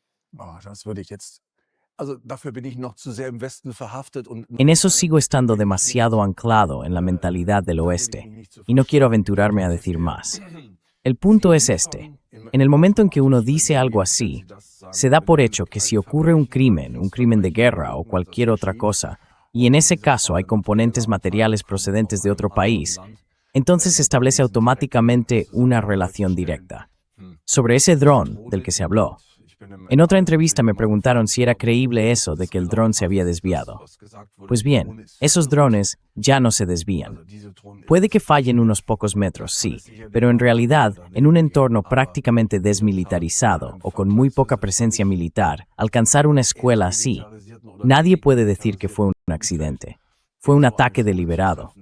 Speaker 1: En eso sigo estando demasiado anclado en la mentalidad del oeste, y no quiero aventurarme a decir más. El punto es este. En el momento en que uno dice algo así, se da por hecho que si ocurre un crimen de guerra o cualquier otra cosa, y en ese caso hay componentes materiales procedentes de otro país, entonces se establece automáticamente una relación directa. Sobre ese dron del que se habló, en otra entrevista me preguntaron si era creíble eso de que el dron se había desviado. Pues bien, esos drones ya no se desvían. Puede que fallen unos pocos metros, sí, pero en realidad, en un entorno prácticamente desmilitarizado o con muy poca presencia militar, alcanzar una escuela así, nadie puede decir que fue un accidente. Fue un ataque deliberado.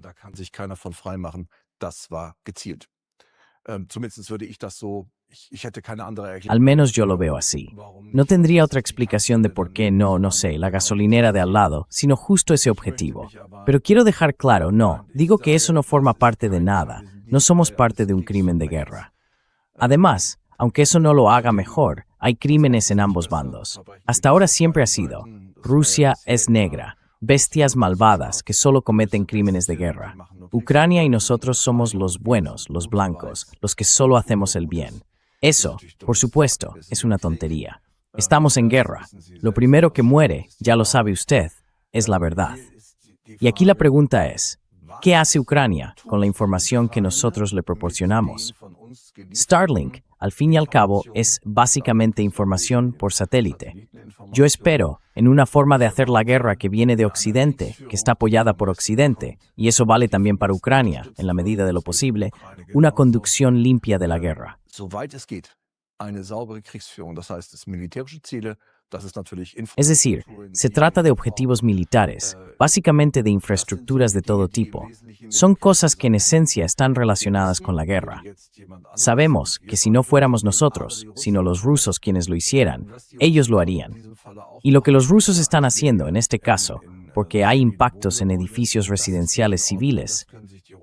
Speaker 1: Al menos yo lo veo así. No tendría otra explicación de por qué no sé, la gasolinera de al lado, sino justo ese objetivo. Pero quiero dejar claro, no, digo que eso no forma parte de nada. No somos parte de un crimen de guerra. Además, aunque eso no lo haga mejor, hay crímenes en ambos bandos. Hasta ahora siempre ha sido. Rusia es negra, bestias malvadas que solo cometen crímenes de guerra. Ucrania y nosotros somos los buenos, los blancos, los que solo hacemos el bien. Eso, por supuesto, es una tontería. Estamos en guerra. Lo primero que muere, ya lo sabe usted, es la verdad. Y aquí la pregunta es, ¿qué hace Ucrania con la información que nosotros le proporcionamos? Starlink, al fin y al cabo, es básicamente información por satélite. Yo espero, en una forma de hacer la guerra que viene de Occidente, que está apoyada por Occidente, y eso vale también para Ucrania, en la medida de lo posible, una conducción limpia de la guerra. Es decir, se trata de objetivos militares, básicamente de infraestructuras de todo tipo. Son cosas que en esencia están relacionadas con la guerra. Sabemos que si no fuéramos nosotros, sino los rusos quienes lo hicieran, ellos lo harían. Y lo que los rusos están haciendo en este caso, porque hay impactos en edificios residenciales civiles,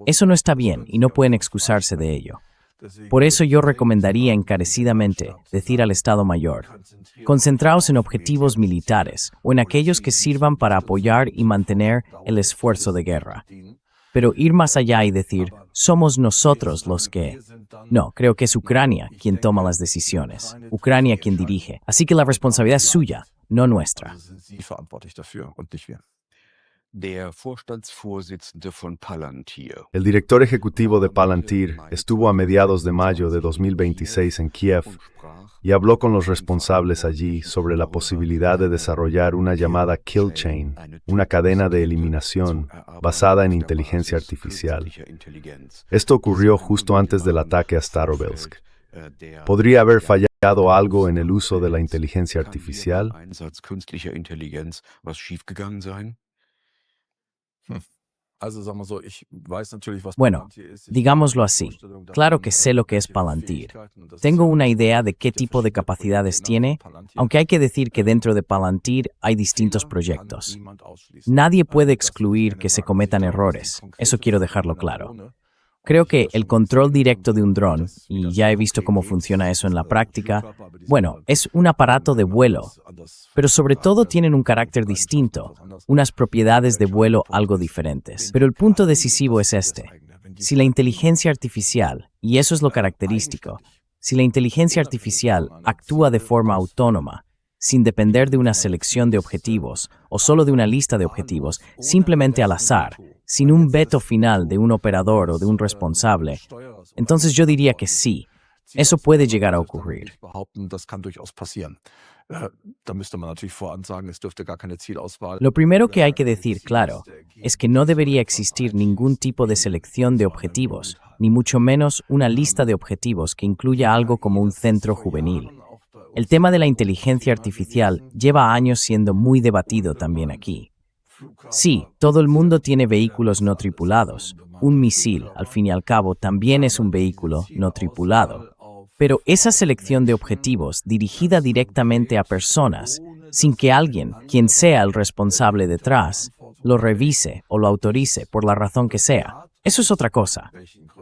Speaker 1: eso no está bien y no pueden excusarse de ello. Por eso yo recomendaría encarecidamente decir al Estado Mayor, concentraos en objetivos militares o en aquellos que sirvan para apoyar y mantener el esfuerzo de guerra. Pero ir más allá y decir, somos nosotros los que... No, creo que es Ucrania quien toma las decisiones, Ucrania quien dirige. Así que la responsabilidad es suya, no nuestra.
Speaker 3: El director ejecutivo de Palantir estuvo a mediados de mayo de 2026 en Kiev y habló con los responsables allí sobre la posibilidad de desarrollar una llamada kill chain, una cadena de eliminación basada en inteligencia artificial. Esto ocurrió justo antes del ataque a Starovelsk. ¿Podría haber fallado algo en el uso de la inteligencia artificial?
Speaker 1: Bueno, digámoslo así. Claro que sé lo que es Palantir. Tengo una idea de qué tipo de capacidades tiene, aunque hay que decir que dentro de Palantir hay distintos proyectos. Nadie puede excluir que se cometan errores. Eso quiero dejarlo claro. Creo que el control directo de un dron, y ya he visto cómo funciona eso en la práctica, bueno, es un aparato de vuelo, pero sobre todo tienen un carácter distinto, unas propiedades de vuelo algo diferentes. Pero el punto decisivo es este. Si la inteligencia artificial, y eso es lo característico, si la inteligencia artificial actúa de forma autónoma, sin depender de una selección de objetivos o solo de una lista de objetivos, simplemente al azar, sin un veto final de un operador o de un responsable, entonces yo diría que sí, eso puede llegar a ocurrir. Lo primero que hay que decir, claro, es que no debería existir ningún tipo de selección de objetivos, ni mucho menos una lista de objetivos que incluya algo como un centro juvenil. El tema de la inteligencia artificial lleva años siendo muy debatido también aquí. Sí, todo el mundo tiene vehículos no tripulados. Un misil, al fin y al cabo, también es un vehículo no tripulado. Pero esa selección de objetivos dirigida directamente a personas, sin que alguien, quien sea el responsable detrás, lo revise o lo autorice por la razón que sea, eso es otra cosa.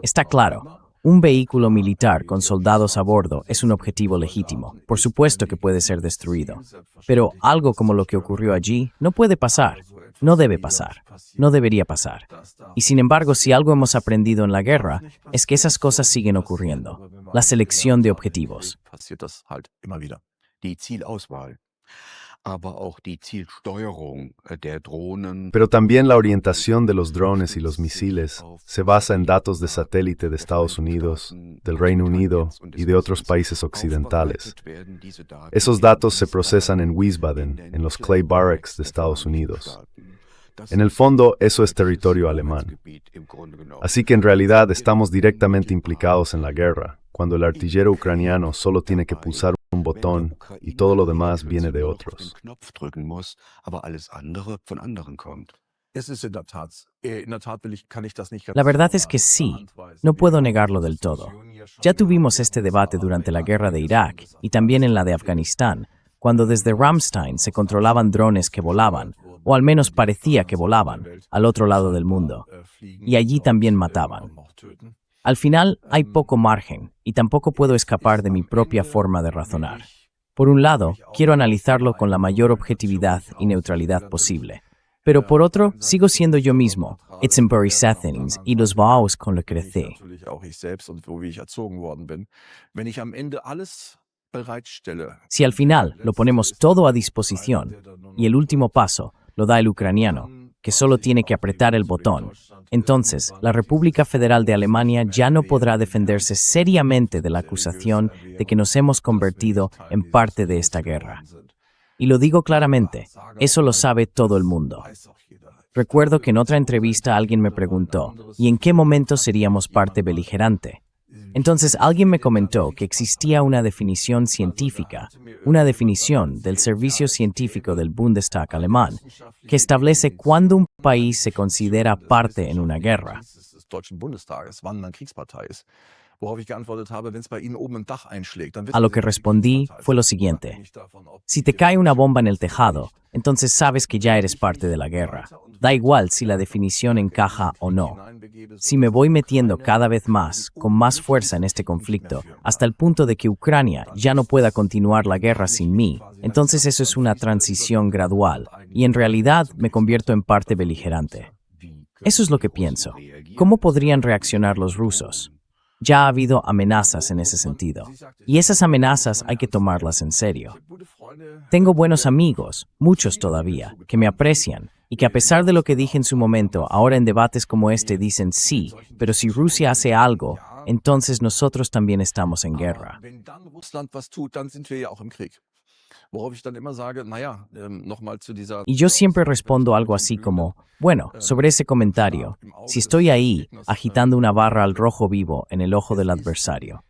Speaker 1: Está claro. Un vehículo militar con soldados a bordo es un objetivo legítimo. Por supuesto que puede ser destruido. Pero algo como lo que ocurrió allí no puede pasar. No debe pasar. No debería pasar. Y sin embargo, si algo hemos aprendido en la guerra, es que esas cosas siguen ocurriendo. La selección de objetivos.
Speaker 3: Pero también la orientación de los drones y los misiles se basa en datos de satélite de Estados Unidos, del Reino Unido y de otros países occidentales. Esos datos se procesan en Wiesbaden, en los Clay Barracks de Estados Unidos. En el fondo, eso es territorio alemán. Así que en realidad estamos directamente implicados en la guerra, cuando el artillero ucraniano solo tiene que pulsar un botón y todo lo demás viene de otros.
Speaker 1: La verdad es que sí, no puedo negarlo del todo. Ya tuvimos este debate durante la guerra de Irak y también en la de Afganistán, cuando desde Ramstein se controlaban drones que volaban, o al menos parecía que volaban, al otro lado del mundo, y allí también mataban. Al final hay poco margen, y tampoco puedo escapar de mi propia forma de razonar. Por un lado, quiero analizarlo con la mayor objetividad y neutralidad posible. Pero por otro, sigo siendo yo mismo, Itzemberi Settings, y los vaos con los que crecí. Si al final lo ponemos todo a disposición, y el último paso lo da el ucraniano, que solo tiene que apretar el botón, entonces la República Federal de Alemania ya no podrá defenderse seriamente de la acusación de que nos hemos convertido en parte de esta guerra. Y lo digo claramente, eso lo sabe todo el mundo. Recuerdo que en otra entrevista alguien me preguntó, ¿y en qué momento seríamos parte beligerante? Entonces alguien me comentó que existía una definición científica, una definición del servicio científico del Bundestag alemán, que establece cuándo un país se considera parte en una guerra. A lo que respondí fue lo siguiente: si te cae una bomba en el tejado, entonces sabes que ya eres parte de la guerra. Da igual si la definición encaja o no. Si me voy metiendo cada vez más, con más fuerza en este conflicto, hasta el punto de que Ucrania ya no pueda continuar la guerra sin mí, entonces eso es una transición gradual, y en realidad me convierto en parte beligerante. Eso es lo que pienso. ¿Cómo podrían reaccionar los rusos? Ya ha habido amenazas en ese sentido, y esas amenazas hay que tomarlas en serio. Tengo buenos amigos, muchos todavía, que me aprecian, y que a pesar de lo que dije en su momento, ahora en debates como este dicen sí, pero si Rusia hace algo, entonces nosotros también estamos en guerra. Y yo siempre respondo algo así como, bueno, sobre ese comentario, si estoy ahí, agitando una barra al rojo vivo en el ojo del adversario,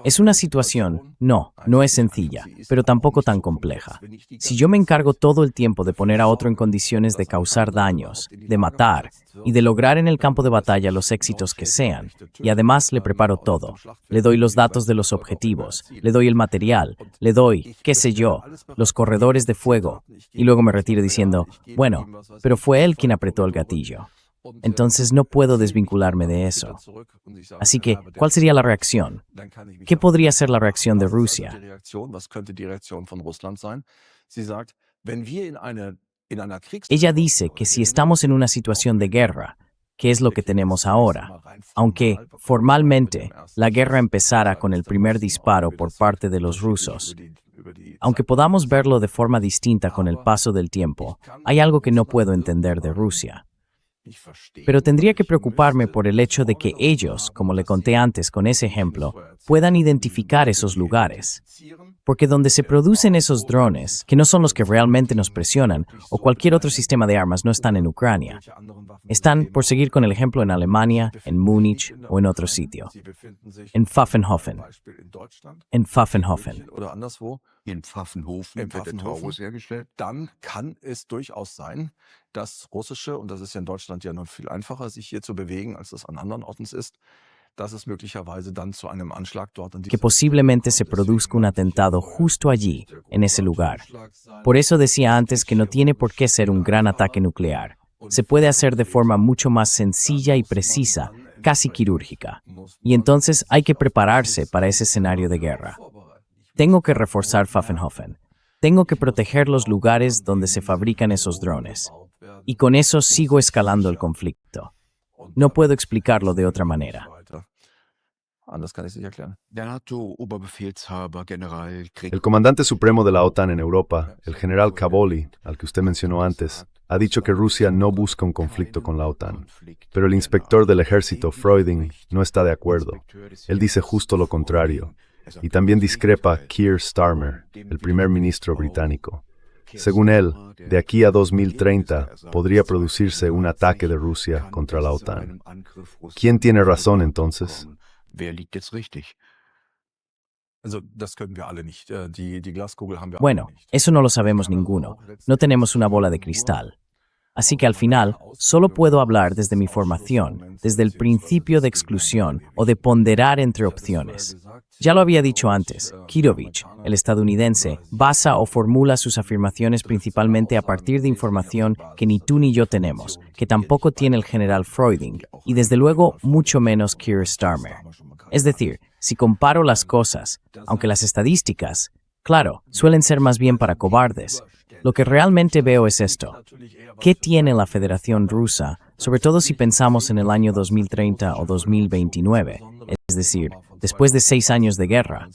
Speaker 1: Es una situación, no es sencilla, pero tampoco tan compleja. Si yo me encargo todo el tiempo de poner a otro en condiciones de causar daños, de matar y de lograr en el campo de batalla los éxitos que sean, y además le preparo todo, le doy los datos de los objetivos, le doy el material, le doy, qué sé yo, los corredores de fuego, y luego me retiro diciendo, bueno, pero fue él quien apretó el gatillo. Entonces no puedo desvincularme de eso. Así que, ¿cuál sería la reacción? ¿Qué podría ser la reacción de Rusia? Ella dice que si estamos en una situación de guerra, que es lo que tenemos ahora, aunque, formalmente, la guerra empezara con el primer disparo por parte de los rusos, aunque podamos verlo de forma distinta con el paso del tiempo, hay algo que no puedo entender de Rusia. Pero tendría que preocuparme por el hecho de que ellos, como le conté antes con ese ejemplo, puedan identificar esos lugares. Porque donde se producen esos drones, que no son los que realmente nos presionan, o cualquier otro sistema de armas, no están en Ucrania. Están, por seguir con el ejemplo, en Alemania, en Múnich o en otro sitio. En Pfaffenhofen. En Pfaffenhofen.
Speaker 4: In Pfaffenhofen wird der Taurus hergestellt.
Speaker 2: Dann kann es durchaus sein, dass russische, und das ist ja in Deutschland ja noch viel einfacher, sich hier zu bewegen, als das an anderen Orten ist, dass es möglicherweise dann zu einem Anschlag dort an
Speaker 1: Que posiblemente se produzca un atentado justo allí, en ese lugar. Por eso decía antes que no tiene por qué ser un gran ataque nuclear. Se puede hacer de forma mucho más sencilla y precisa, casi quirúrgica. Y entonces hay que prepararse para ese escenario de guerra. Tengo que reforzar Pfaffenhofen. Tengo que proteger los lugares donde se fabrican esos drones. Y con eso sigo escalando el conflicto. No puedo explicarlo de otra manera.
Speaker 4: Der NATO-Oberbefehlshaber General Krieg
Speaker 3: El comandante supremo de la OTAN en Europa, el general Cavoli, al que usted mencionó antes, ha dicho que Rusia no busca un conflicto con la OTAN. Pero el inspector del ejército, Freuding, no está de acuerdo. Él dice justo lo contrario. Y también discrepa Keir Starmer, el primer ministro británico. Según él, de aquí a 2030 podría producirse un ataque de Rusia contra la OTAN. ¿Quién tiene razón entonces?
Speaker 4: Wer liegt jetzt richtig?
Speaker 1: Bueno, eso no lo sabemos ninguno. No tenemos una bola de cristal. Así que al final, solo puedo hablar desde mi formación, desde el principio de exclusión o de ponderar entre opciones. Ya lo había dicho antes, Kirovich, el estadounidense, basa o formula sus afirmaciones principalmente a partir de información que ni tú ni yo tenemos, que tampoco tiene el general Freuding, y desde luego mucho menos Keir Starmer. Es decir, si comparo las cosas, aunque las estadísticas, claro, suelen ser más bien para cobardes, lo que realmente veo es esto. ¿Qué tiene la Federación Rusa, sobre todo si pensamos en el año 2030 o 2029, es decir, después de 6 años de guerra?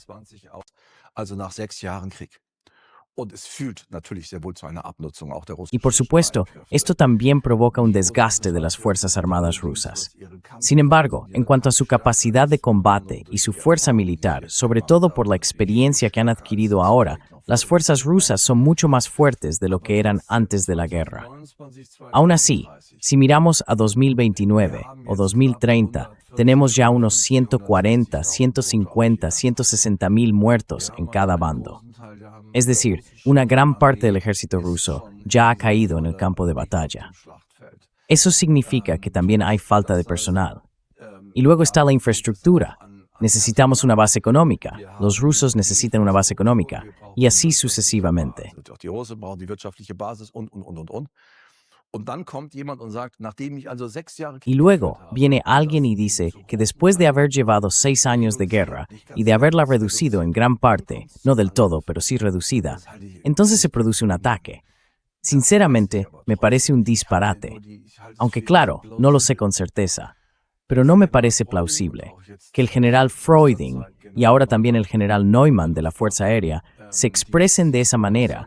Speaker 1: Y por supuesto, esto también provoca un desgaste de las Fuerzas Armadas rusas. Sin embargo, en cuanto a su capacidad de combate y su fuerza militar, sobre todo por la experiencia que han adquirido ahora, las fuerzas rusas son mucho más fuertes de lo que eran antes de la guerra. Aún así, si miramos a 2029 o 2030, tenemos ya unos 140, 150, 160 mil muertos en cada bando. Es decir, una gran parte del ejército ruso ya ha caído en el campo de batalla. Eso significa que también hay falta de personal. Y luego está la infraestructura. Necesitamos una base económica, los rusos necesitan una base económica, y así sucesivamente. Y luego viene alguien y dice que después de haber llevado 6 años de guerra y de haberla reducido en gran parte, no del todo, pero sí reducida, entonces se produce un ataque. Sinceramente, me parece un disparate. Aunque claro, no lo sé con certeza. Pero no me parece plausible que el general Freuding y ahora también el general Neumann de la Fuerza Aérea se expresen de esa manera.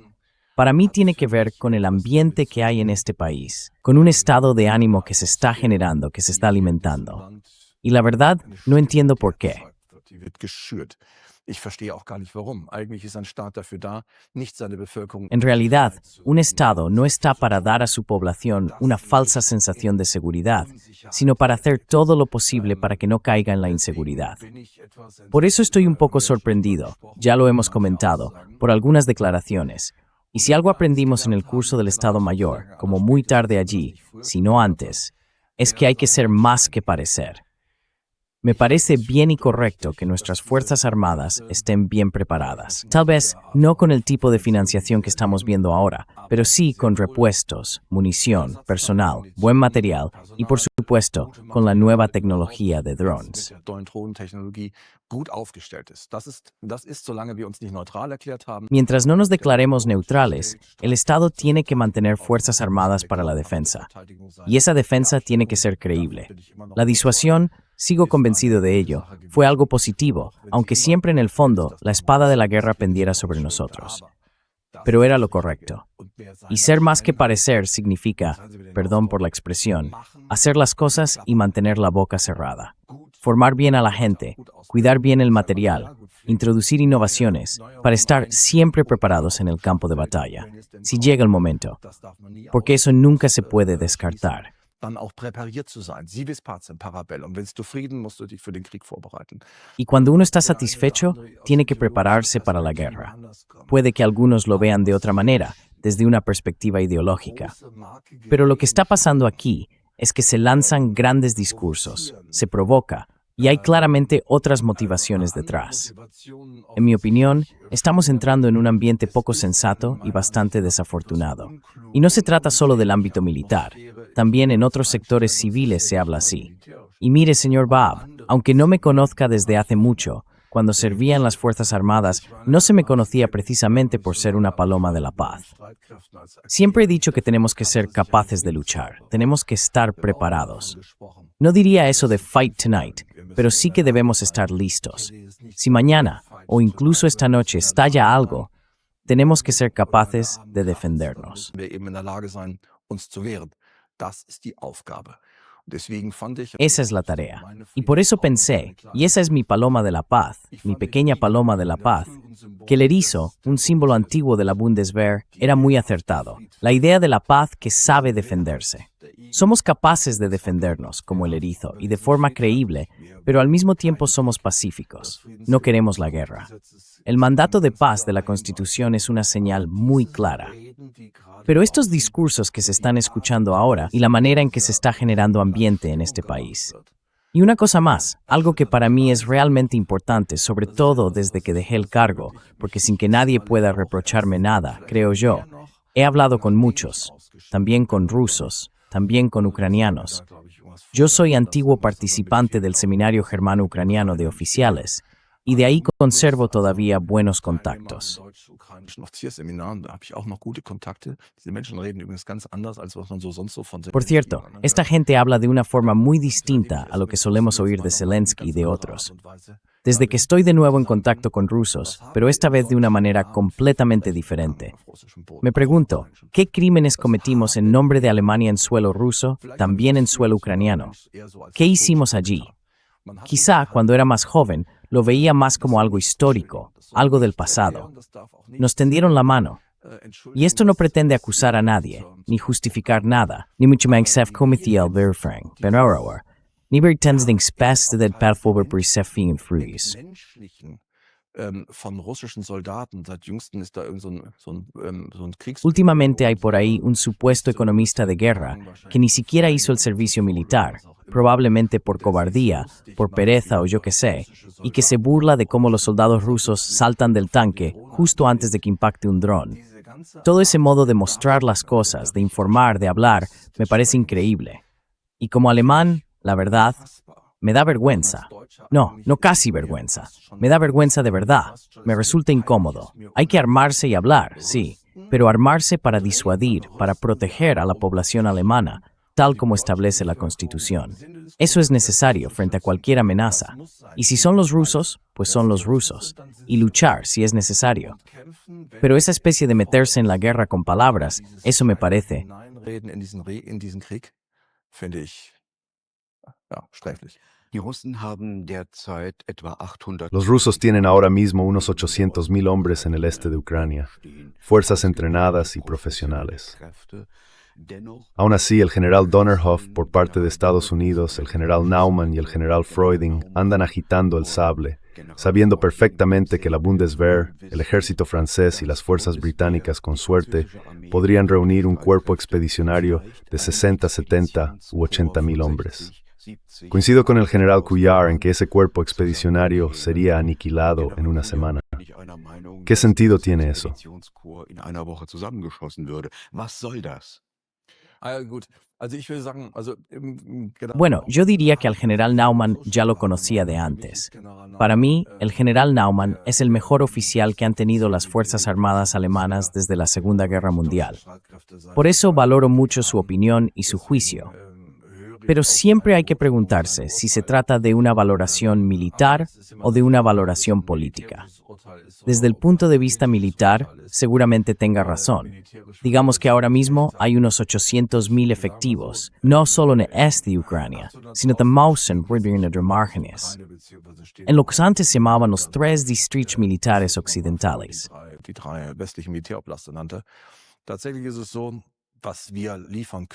Speaker 1: Para mí tiene que ver con el ambiente que hay en este país, con un estado de ánimo que se está generando, que se está alimentando. Y la verdad, no entiendo por qué.
Speaker 2: Ich verstehe auch gar nicht warum. Eigentlich ist ein Staat dafür da, nicht seine Bevölkerung.
Speaker 1: En realidad, un Estado no está para dar a su población una falsa sensación de seguridad, sino para hacer todo lo posible para que no caiga en la inseguridad. Por eso estoy un poco sorprendido, ya lo hemos comentado, por algunas declaraciones. Y si algo aprendimos en el curso del Estado Mayor, como muy tarde allí, si no antes, es que hay que ser más que parecer. Me parece bien y correcto que nuestras Fuerzas Armadas estén bien preparadas. Tal vez no con el tipo de financiación que estamos viendo ahora, pero sí con repuestos, munición, personal, buen material y, por supuesto, con la nueva tecnología de drones. Mientras no nos declaremos neutrales, el Estado tiene que mantener Fuerzas Armadas para la defensa. Y esa defensa tiene que ser creíble. La disuasión, sigo convencido de ello, fue algo positivo, aunque siempre en el fondo la espada de la guerra pendiera sobre nosotros. Pero era lo correcto. Y ser más que parecer significa, perdón por la expresión, hacer las cosas y mantener la boca cerrada. Formar bien a la gente, cuidar bien el material, introducir innovaciones, para estar siempre preparados en el campo de batalla, si llega el momento, porque eso nunca se puede descartar. Y cuando uno está satisfecho, tiene que prepararse para la guerra. Puede que algunos lo vean de otra manera, desde una perspectiva ideológica. Pero lo que está pasando aquí es que se lanzan grandes discursos, se provoca, y hay claramente otras motivaciones detrás. En mi opinión, estamos entrando en un ambiente poco sensato y bastante desafortunado. Y no se trata solo del ámbito militar, también en otros sectores civiles se habla así. Y mire, señor Bob, aunque no me conozca desde hace mucho, cuando servía en las Fuerzas Armadas, no se me conocía precisamente por ser una paloma de la paz. Siempre he dicho que tenemos que ser capaces de luchar, tenemos que estar preparados. No diría eso de fight tonight, pero sí que debemos estar listos. Si mañana, o incluso esta noche, estalla algo, tenemos que ser capaces de defendernos. Esa es la tarea. Y por eso pensé, y esa es mi paloma de la paz, mi pequeña paloma de la paz, que el erizo, un símbolo antiguo de la Bundeswehr, era muy acertado. La idea de la paz que sabe defenderse. Somos capaces de defendernos, como el erizo, y de forma creíble, pero al mismo tiempo somos pacíficos. No queremos la guerra. El mandato de paz de la Constitución es una señal muy clara. Pero estos discursos que se están escuchando ahora y la manera en que se está generando ambiente en este país. Y una cosa más, algo que para mí es realmente importante, sobre todo desde que dejé el cargo, porque sin que nadie pueda reprocharme nada, creo yo, he hablado con muchos, también con rusos, también con ucranianos. Yo soy antiguo participante del Seminario Germano-Ucraniano de Oficiales, y de ahí conservo todavía buenos contactos. Por cierto, esta gente habla de una forma muy distinta a lo que solemos oír de Zelensky y de otros. Desde que estoy de nuevo en contacto con rusos, pero esta vez de una manera completamente diferente. Me pregunto, ¿qué crímenes cometimos en nombre de Alemania en suelo ruso, también en suelo ucraniano? ¿Qué hicimos allí? Quizá, cuando era más joven, lo veía más como algo histórico, algo del pasado. Nos tendieron la mano. Y esto no pretende acusar a nadie, ni justificar nada, ni mucho menos cometiel verfrang, benauer, ni vertensding speste del perfober brisefing fruis. Últimamente hay por ahí un supuesto economista de guerra que ni siquiera hizo el servicio militar, probablemente por cobardía, por pereza o yo qué sé, y que se burla de cómo los soldados rusos saltan del tanque justo antes de que impacte un dron. Todo ese modo de mostrar las cosas, de informar, de hablar, me parece increíble. Y como alemán, la verdad, me da vergüenza. No casi vergüenza. Me da vergüenza de verdad. Me resulta incómodo. Hay que armarse y hablar, sí, pero armarse para disuadir, para proteger a la población alemana, tal como establece la Constitución. Eso es necesario frente a cualquier amenaza. Y si son los rusos, pues son los rusos. Y luchar si es necesario. Pero esa especie de meterse en la guerra con palabras, eso me parece
Speaker 3: Los rusos tienen ahora mismo unos 800.000 hombres en el este de Ucrania, fuerzas entrenadas y profesionales. Aún así, el general Donnerhoff, por parte de Estados Unidos, el general Naumann y el general Freuding andan agitando el sable, sabiendo perfectamente que la Bundeswehr, el ejército francés y las fuerzas británicas, con suerte, podrían reunir un cuerpo expedicionario de 60, 70 u 80.000 hombres. Coincido con el general Couillard en que ese cuerpo expedicionario sería aniquilado en una semana. ¿Qué sentido tiene eso?
Speaker 1: Bueno, yo diría que al general Naumann ya lo conocía de antes. Para mí, el general Naumann es el mejor oficial que han tenido las Fuerzas Armadas alemanas desde la Segunda Guerra Mundial. Por eso valoro mucho su opinión y su juicio. Pero siempre hay que preguntarse si se trata de una valoración militar o de una valoración política. Desde el punto de vista militar, seguramente tenga razón. Digamos que ahora mismo hay unos 800.000 efectivos, no solo en el este de Ucrania, sino también en los márgenes. En lo que antes se llamaban los 3 distritos militares occidentales.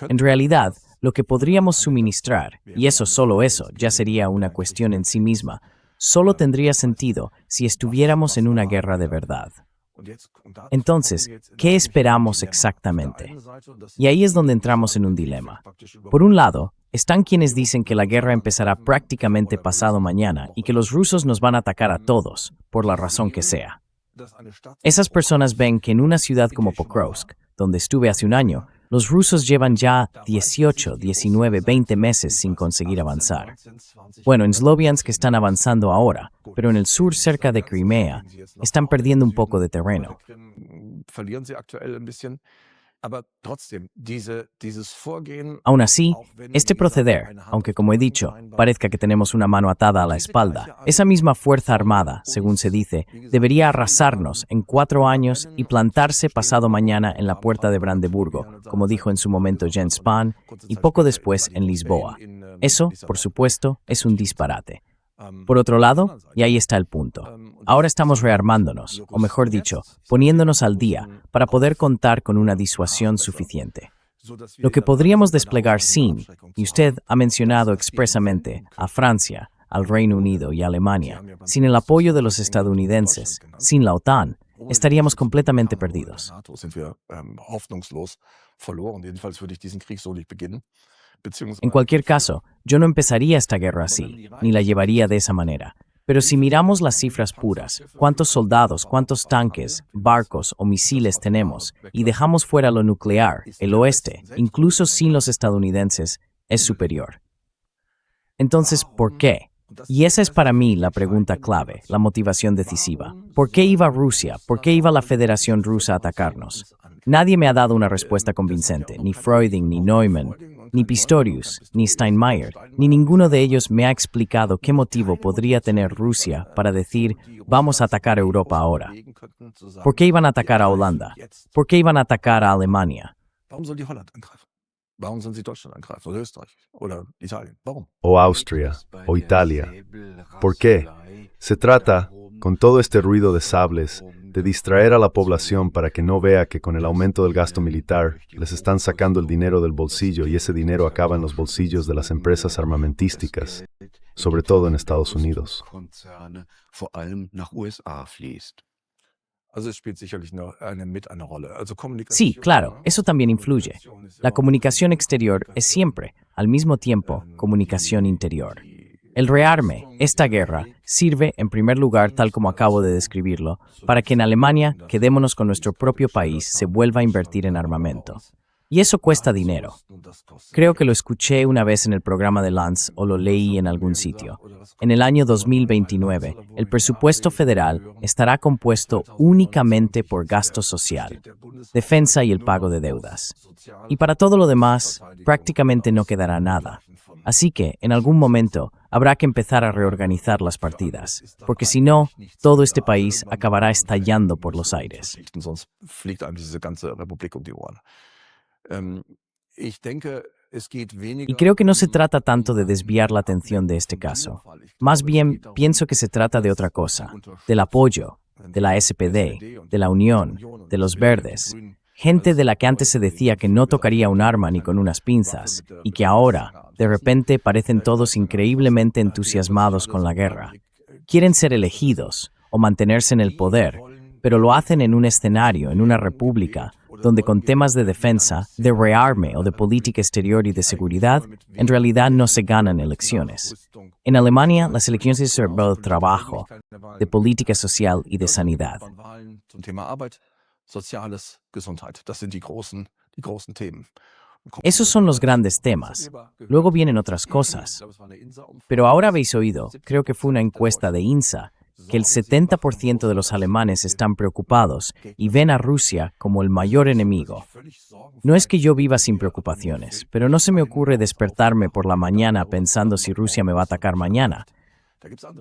Speaker 1: En realidad, lo que podríamos suministrar, y solo eso, ya sería una cuestión en sí misma, solo tendría sentido si estuviéramos en una guerra de verdad. Entonces, ¿qué esperamos exactamente? Y ahí es donde entramos en un dilema. Por un lado, están quienes dicen que la guerra empezará prácticamente pasado mañana y que los rusos nos van a atacar a todos, por la razón que sea. Esas personas ven que en una ciudad como Pokrovsk, donde estuve hace un año, los rusos llevan ya 18, 19, 20 meses sin conseguir avanzar. Bueno, en Sloviansk están avanzando ahora, pero en el sur, cerca de Crimea, están perdiendo un poco de terreno. Aún así, este proceder, aunque como he dicho, parezca que tenemos una mano atada a la espalda, esa misma fuerza armada, según se dice, debería arrasarnos en 4 años y plantarse pasado mañana en la puerta de Brandeburgo, como dijo en su momento Jens Spahn, y poco después en Lisboa. Eso, por supuesto, es un disparate. Por otro lado, y ahí está el punto, ahora estamos rearmándonos, o mejor dicho, poniéndonos al día para poder contar con una disuasión suficiente. Lo que podríamos desplegar sin, y usted ha mencionado expresamente, a Francia, al Reino Unido y a Alemania, sin el apoyo de los estadounidenses, sin la OTAN, estaríamos completamente perdidos. En cualquier caso, yo no empezaría esta guerra así, ni la llevaría de esa manera. Pero si miramos las cifras puras, cuántos soldados, cuántos tanques, barcos o misiles tenemos, y dejamos fuera lo nuclear, el oeste, incluso sin los estadounidenses, es superior. Entonces, ¿por qué? Y esa es para mí la pregunta clave, la motivación decisiva. ¿Por qué iba Rusia? ¿Por qué iba la Federación Rusa a atacarnos? Nadie me ha dado una respuesta convincente, ni Freuding, ni Neumann, ni Pistorius, ni Steinmeier, ni ninguno de ellos me ha explicado qué motivo podría tener Rusia para decir, vamos a atacar a Europa ahora. ¿Por qué iban a atacar a Holanda? ¿Por qué iban a atacar a Alemania?
Speaker 3: O Austria, o Italia. ¿Por qué? Se trata, con todo este ruido de sables, de distraer a la población para que no vea que con el aumento del gasto militar les están sacando el dinero del bolsillo y ese dinero acaba en los bolsillos de las empresas armamentísticas, sobre todo en Estados Unidos.
Speaker 1: Sí, claro, eso también influye. La comunicación exterior es siempre, al mismo tiempo, comunicación interior. El rearme, esta guerra, sirve, en primer lugar, tal como acabo de describirlo, para que en Alemania, quedémonos con nuestro propio país, se vuelva a invertir en armamento. Y eso cuesta dinero. Creo que lo escuché una vez en el programa de Lanz o lo leí en algún sitio. En el año 2029, el presupuesto federal estará compuesto únicamente por gasto social, defensa y el pago de deudas. Y para todo lo demás, prácticamente no quedará nada. Así que, en algún momento, habrá que empezar a reorganizar las partidas, porque si no, todo este país acabará estallando por los aires. Y creo que no se trata tanto de desviar la atención de este caso. Más bien, pienso que se trata de otra cosa, del apoyo, de la SPD, de la Unión, de los Verdes, gente de la que antes se decía que no tocaría un arma ni con unas pinzas, y que ahora, de repente, parecen todos increíblemente entusiasmados con la guerra. Quieren ser elegidos o mantenerse en el poder, pero lo hacen en un escenario, en una república, donde con temas de defensa, de rearme o de política exterior y de seguridad, en realidad no se ganan elecciones. En Alemania, las elecciones son sobre el trabajo, de política social y de sanidad. Esos son los grandes temas. Luego vienen otras cosas. Pero ahora habéis oído, creo que fue una encuesta de INSA, que el 70% de los alemanes están preocupados y ven a Rusia como el mayor enemigo. No es que yo viva sin preocupaciones, pero no se me ocurre despertarme por la mañana pensando si Rusia me va a atacar mañana.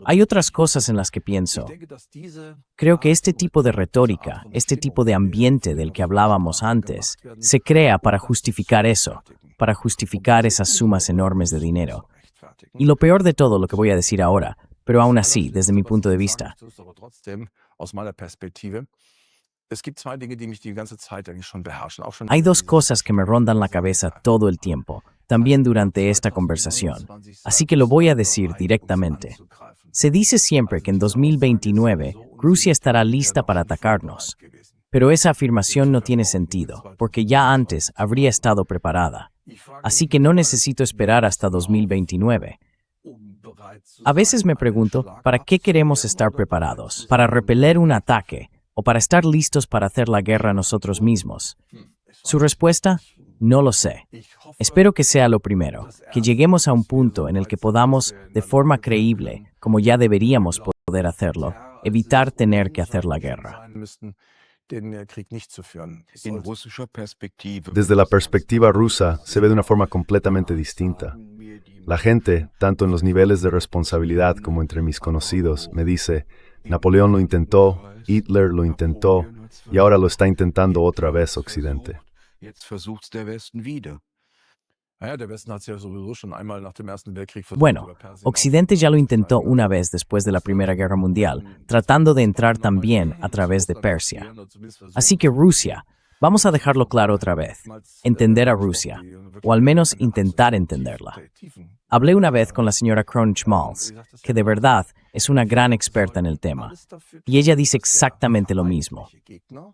Speaker 1: Hay otras cosas en las que pienso. Creo que este tipo de retórica, este tipo de ambiente del que hablábamos antes, se crea para justificar eso, para justificar esas sumas enormes de dinero. Y lo peor de todo, lo que voy a decir ahora, pero aún así, desde mi punto de vista, hay dos cosas que me rondan la cabeza todo el tiempo, también durante esta conversación, así que lo voy a decir directamente. Se dice siempre que en 2029 Rusia estará lista para atacarnos, pero esa afirmación no tiene sentido, porque ya antes habría estado preparada. Así que no necesito esperar hasta 2029. A veces me pregunto, ¿para qué queremos estar preparados? ¿Para repeler un ataque o para estar listos para hacer la guerra nosotros mismos? Su respuesta, no lo sé. Espero que sea lo primero, que lleguemos a un punto en el que podamos, de forma creíble, como ya deberíamos poder hacerlo, evitar tener que hacer la guerra.
Speaker 3: Desde la perspectiva rusa, se ve de una forma completamente distinta. La gente, tanto en los niveles de responsabilidad como entre mis conocidos, me dice, Napoleón lo intentó, Hitler lo intentó, y ahora lo está intentando otra vez Occidente.
Speaker 1: Bueno, Occidente ya lo intentó una vez después de la Primera Guerra Mundial, tratando de entrar también a través de Persia. Así que Rusia, vamos a dejarlo claro otra vez, entender a Rusia, o al menos intentar entenderla. Hablé una vez con la señora Krohn-Schmalz, que de verdad es una gran experta en el tema, y ella dice exactamente lo mismo.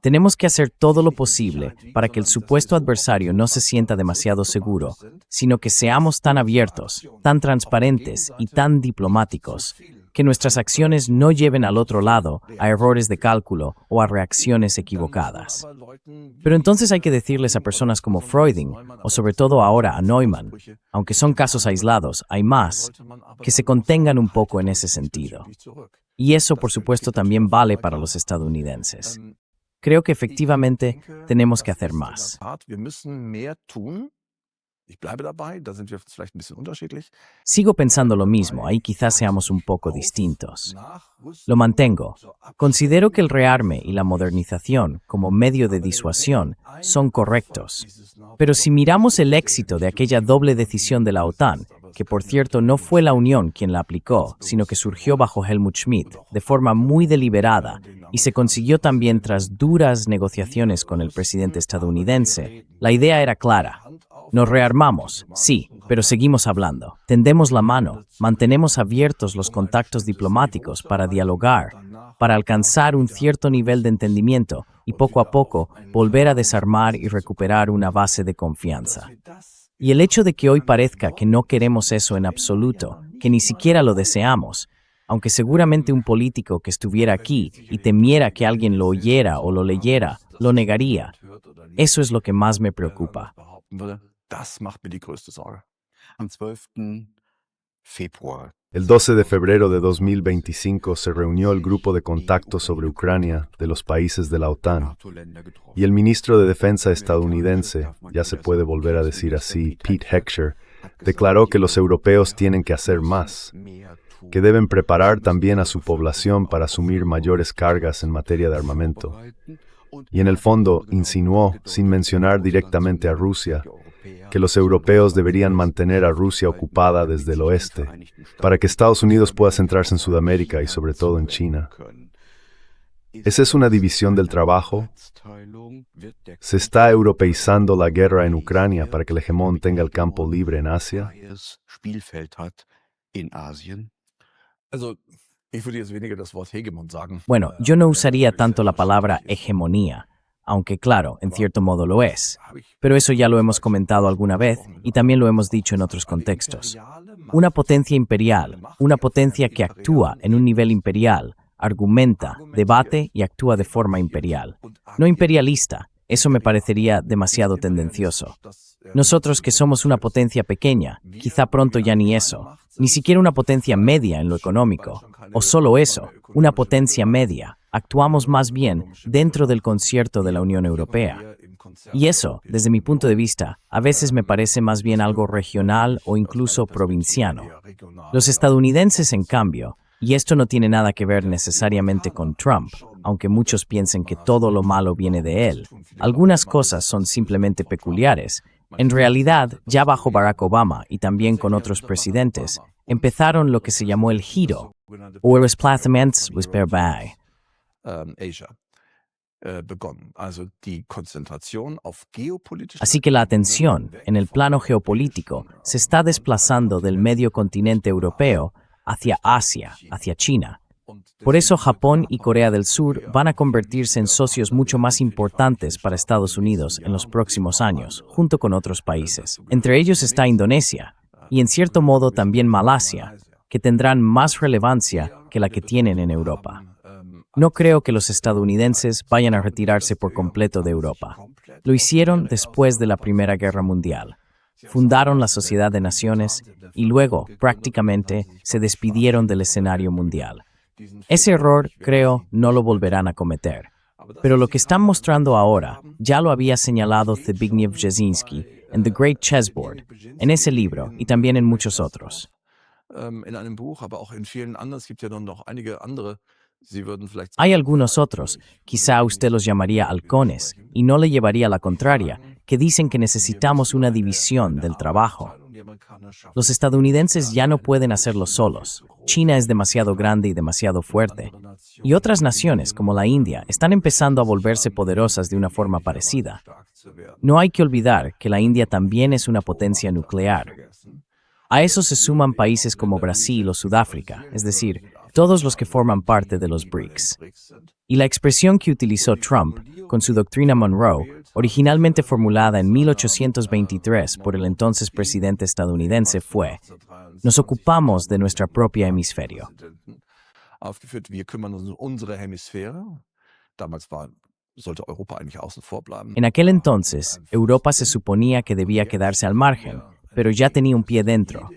Speaker 1: Tenemos que hacer todo lo posible para que el supuesto adversario no se sienta demasiado seguro, sino que seamos tan abiertos, tan transparentes y tan diplomáticos, que nuestras acciones no lleven al otro lado a errores de cálculo o a reacciones equivocadas. Pero entonces hay que decirles a personas como Freuding, o sobre todo ahora a Neumann, aunque son casos aislados, hay más, que se contengan un poco en ese sentido. Y eso, por supuesto, también vale para los estadounidenses. Creo que efectivamente tenemos que hacer más. Sigo pensando lo mismo, ahí quizás seamos un poco distintos. Lo mantengo. Considero que el rearme y la modernización como medio de disuasión son correctos. Pero si miramos el éxito de aquella doble decisión de la OTAN, que por cierto no fue la Unión quien la aplicó, sino que surgió bajo Helmut Schmidt de forma muy deliberada y se consiguió también tras duras negociaciones con el presidente estadounidense, la idea era clara. Nos rearmamos, sí, pero seguimos hablando. Tendemos la mano, mantenemos abiertos los contactos diplomáticos para dialogar, para alcanzar un cierto nivel de entendimiento y poco a poco volver a desarmar y recuperar una base de confianza. Y el hecho de que hoy parezca que no queremos eso en absoluto, que ni siquiera lo deseamos, aunque seguramente un político que estuviera aquí y temiera que alguien lo oyera o lo leyera, lo negaría. Eso es lo que más me preocupa.
Speaker 3: El 12 de febrero de 2025 se reunió el grupo de contacto sobre Ucrania de los países de la OTAN y el ministro de Defensa estadounidense, ya se puede volver a decir así, Pete Hegseth, declaró que los europeos tienen que hacer más, que deben preparar también a su población para asumir mayores cargas en materia de armamento. Y en el fondo insinuó, sin mencionar directamente a Rusia, que los europeos deberían mantener a Rusia ocupada desde el oeste, para que Estados Unidos pueda centrarse en Sudamérica y sobre todo en China. ¿Esa es una división del trabajo? ¿Se está europeizando la guerra en Ucrania para que el hegemón tenga el campo libre en Asia?
Speaker 2: Also, ich würde jetzt weniger das Wort Hegemon sagen.
Speaker 1: Bueno, yo no usaría tanto la palabra hegemonía, aunque claro, en cierto modo lo es. Pero eso ya lo hemos comentado alguna vez y también lo hemos dicho en otros contextos. Una potencia imperial, una potencia que actúa en un nivel imperial, argumenta, debate y actúa de forma imperial. No imperialista, eso me parecería demasiado tendencioso. Nosotros que somos una potencia pequeña, quizá pronto ya ni eso, ni siquiera una potencia media en lo económico, o solo eso, una potencia media, actuamos más bien dentro del concierto de la Unión Europea. Y eso, desde mi punto de vista, a veces me parece más bien algo regional o incluso provinciano. Los estadounidenses, en cambio, y esto no tiene nada que ver necesariamente con Trump, aunque muchos piensen que todo lo malo viene de él. Algunas cosas son simplemente peculiares. En realidad, ya bajo Barack Obama y también con otros presidentes, empezaron lo que se llamó el giro, o el desplazamiento whisperbei.
Speaker 2: Asia begonnen. Also die Konzentration auf geopolitische.
Speaker 1: Así que la atención, en el plano geopolítico, se está desplazando del medio continente europeo hacia Asia, hacia China. Por eso Japón y Corea del Sur van a convertirse en socios mucho más importantes para Estados Unidos en los próximos años, junto con otros países. Entre ellos está Indonesia, y en cierto modo también Malasia, que tendrán más relevancia que la que tienen en Europa. No creo que los estadounidenses vayan a retirarse por completo de Europa. Lo hicieron después de la Primera Guerra Mundial. Fundaron la Sociedad de Naciones y luego, prácticamente, se despidieron del escenario mundial. Ese error, creo, no lo volverán a cometer. Pero lo que están mostrando ahora, ya lo había señalado Zbigniew Brzezinski en The Great Chessboard, en ese libro y también en muchos otros.
Speaker 2: In einem Buch, aber auch in vielen anderen. Es gibt ja noch einige andere. Sie würden vielleicht.
Speaker 1: Hay algunos otros, quizá usted los llamaría halcones, y no le llevaría la contraria, que dicen que necesitamos una división del trabajo. Los estadounidenses ya no pueden hacerlo solos. China es demasiado grande y demasiado fuerte. Y otras naciones, como la India, están empezando a volverse poderosas de una forma parecida. No hay que olvidar que la India también es una potencia nuclear. A eso se suman países como Brasil o Sudáfrica, es decir, todos los que forman parte de los BRICS. Y la expresión que utilizó Trump, con su doctrina Monroe, originalmente formulada en 1823 por el entonces presidente estadounidense, fue: nos ocupamos de nuestra propia hemisferio.
Speaker 2: Aufgeführt, wir kümmern uns um unsere Hemisphäre. Damals sollte Europa eigentlich außen vor bleiben.
Speaker 1: En aquel entonces, Europa se suponía que debía quedarse al margen, pero ya tenía un pie dentro.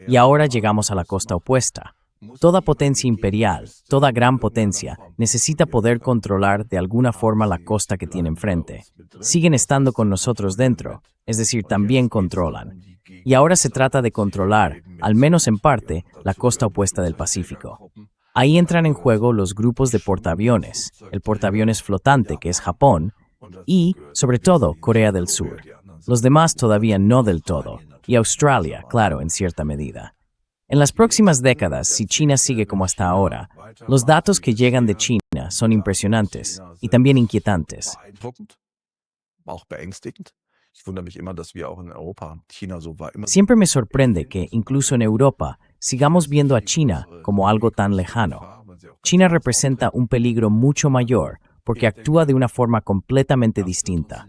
Speaker 1: Y ahora llegamos a la costa opuesta. Toda potencia imperial, toda gran potencia, necesita poder controlar de alguna forma la costa que tiene enfrente. Siguen estando con nosotros dentro, es decir, también controlan. Y ahora se trata de controlar, al menos en parte, la costa opuesta del Pacífico. Ahí entran en juego los grupos de portaaviones, el portaaviones flotante que es Japón, y, sobre todo, Corea del Sur. Los demás todavía no del todo, y Australia, claro, en cierta medida. En las próximas décadas, si China sigue como hasta ahora, los datos que llegan de China son impresionantes y también inquietantes.
Speaker 2: Auch beängstigend. Ich wundere mich immer, dass wir auch in Europa, China so war immer.
Speaker 1: Siempre me sorprende que, incluso en Europa, sigamos viendo a China como algo tan lejano. China representa un peligro mucho mayor porque actúa de una forma completamente distinta.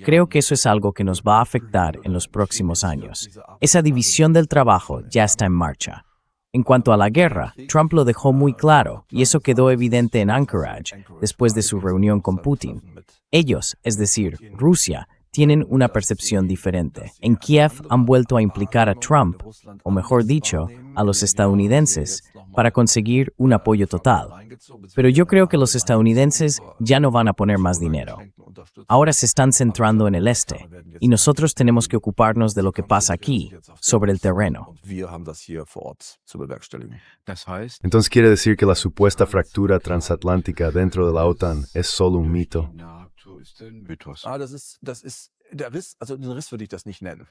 Speaker 1: Creo que eso es algo que nos va a afectar en los próximos años. Esa división del trabajo ya está en marcha. En cuanto a la guerra, Trump lo dejó muy claro, y eso quedó evidente en Anchorage, después de su reunión con Putin. Ellos, es decir, Rusia, tienen una percepción diferente. En Kiev han vuelto a implicar a Trump, o mejor dicho, a los estadounidenses, para conseguir un apoyo total. Pero yo creo que los estadounidenses ya no van a poner más dinero. Ahora se están centrando en el este, y nosotros tenemos que ocuparnos de lo que pasa aquí, sobre el terreno.
Speaker 3: Entonces quiere decir que la supuesta fractura transatlántica dentro de la OTAN es solo un mito.
Speaker 2: Der Riss, also den Riss würde ich das nicht nennen.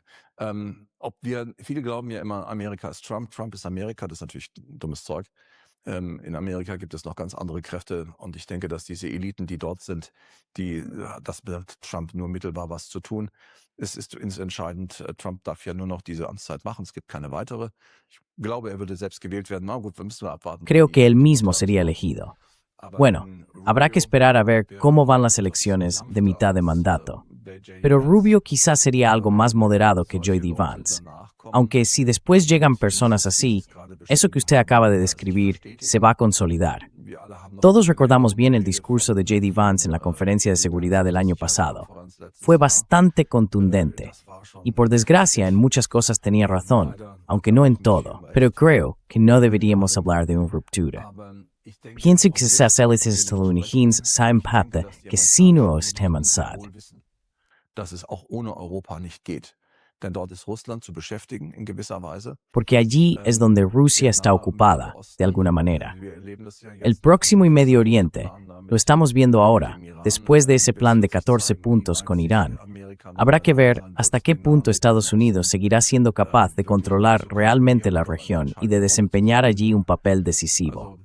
Speaker 2: Viele glauben ja immer, Amerika ist Trump, Trump ist Amerika, das ist natürlich dummes Zeug. In Amerika gibt es noch ganz andere Kräfte und ich denke, dass diese Eliten, die dort sind, das mit Trump nur mittelbar was zu tun. Es ist entscheidend, Trump darf ja nur noch diese Amtszeit machen, es gibt keine weitere. Ich glaube, er würde selbst gewählt werden. Na gut, wir müssen abwarten.
Speaker 1: Creo que él mismo sería elegido. Bueno, habrá que esperar a ver cómo van las elecciones de mitad de mandato. Pero Rubio quizás sería algo más moderado que J.D. Vance. Aunque si después llegan personas así, eso que usted acaba de describir se va a consolidar. Todos recordamos bien el discurso de J.D. Vance en la conferencia de seguridad del año pasado. Fue bastante contundente. Y por desgracia, en muchas cosas tenía razón, aunque no en todo. Pero creo que no deberíamos hablar de una ruptura. Pienso que esas élites estadounidenses saben parte que si no están sad.
Speaker 2: Dass es auch ohne Europa nicht geht. Denn dort ist Russland zu beschäftigen in gewisser Weise.
Speaker 1: Porque allí es donde Rusia está ocupada, de alguna manera. El próximo y Medio Oriente, lo estamos viendo ahora, después de ese plan de 14 puntos con Irán. Habrá que ver hasta qué punto Estados Unidos seguirá siendo capaz de controlar realmente la región y de desempeñar allí un papel decisivo.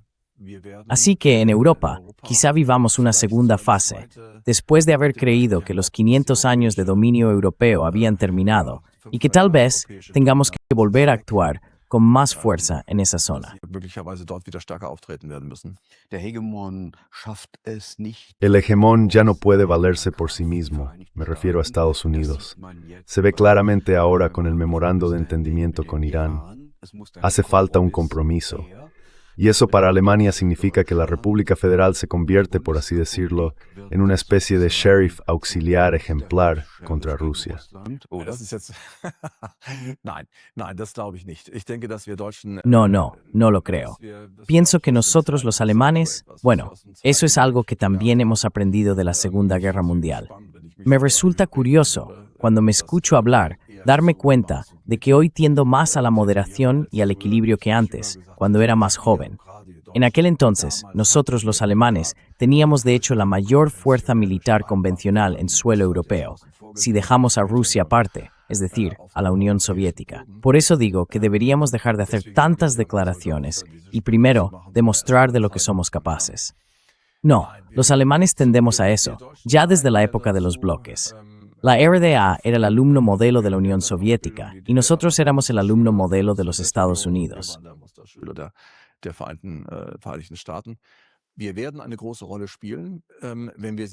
Speaker 1: Así que en Europa, quizá vivamos una segunda fase, después de haber creído que los 500 años de dominio europeo habían terminado y que tal vez tengamos que volver a actuar con más fuerza en esa zona.
Speaker 3: El hegemón ya no puede valerse por sí mismo, me refiero a Estados Unidos. Se ve claramente ahora con el memorando de entendimiento con Irán. Hace falta un compromiso. Y eso para Alemania significa que la República Federal se convierte, por así decirlo, en una especie de sheriff auxiliar ejemplar contra Rusia.
Speaker 1: No lo creo. Pienso que nosotros los alemanes, bueno, eso es algo que también hemos aprendido de la Segunda Guerra Mundial. Me resulta curioso, cuando me escucho hablar, darme cuenta de que hoy tiendo más a la moderación y al equilibrio que antes, cuando era más joven. En aquel entonces, nosotros los alemanes teníamos de hecho la mayor fuerza militar convencional en suelo europeo, si dejamos a Rusia aparte, es decir, a la Unión Soviética. Por eso digo que deberíamos dejar de hacer tantas declaraciones y primero demostrar de lo que somos capaces. No, los alemanes tendemos a eso, ya desde la época de los bloques. La RDA era el alumno modelo de la Unión Soviética y nosotros éramos el alumno modelo de los Estados Unidos.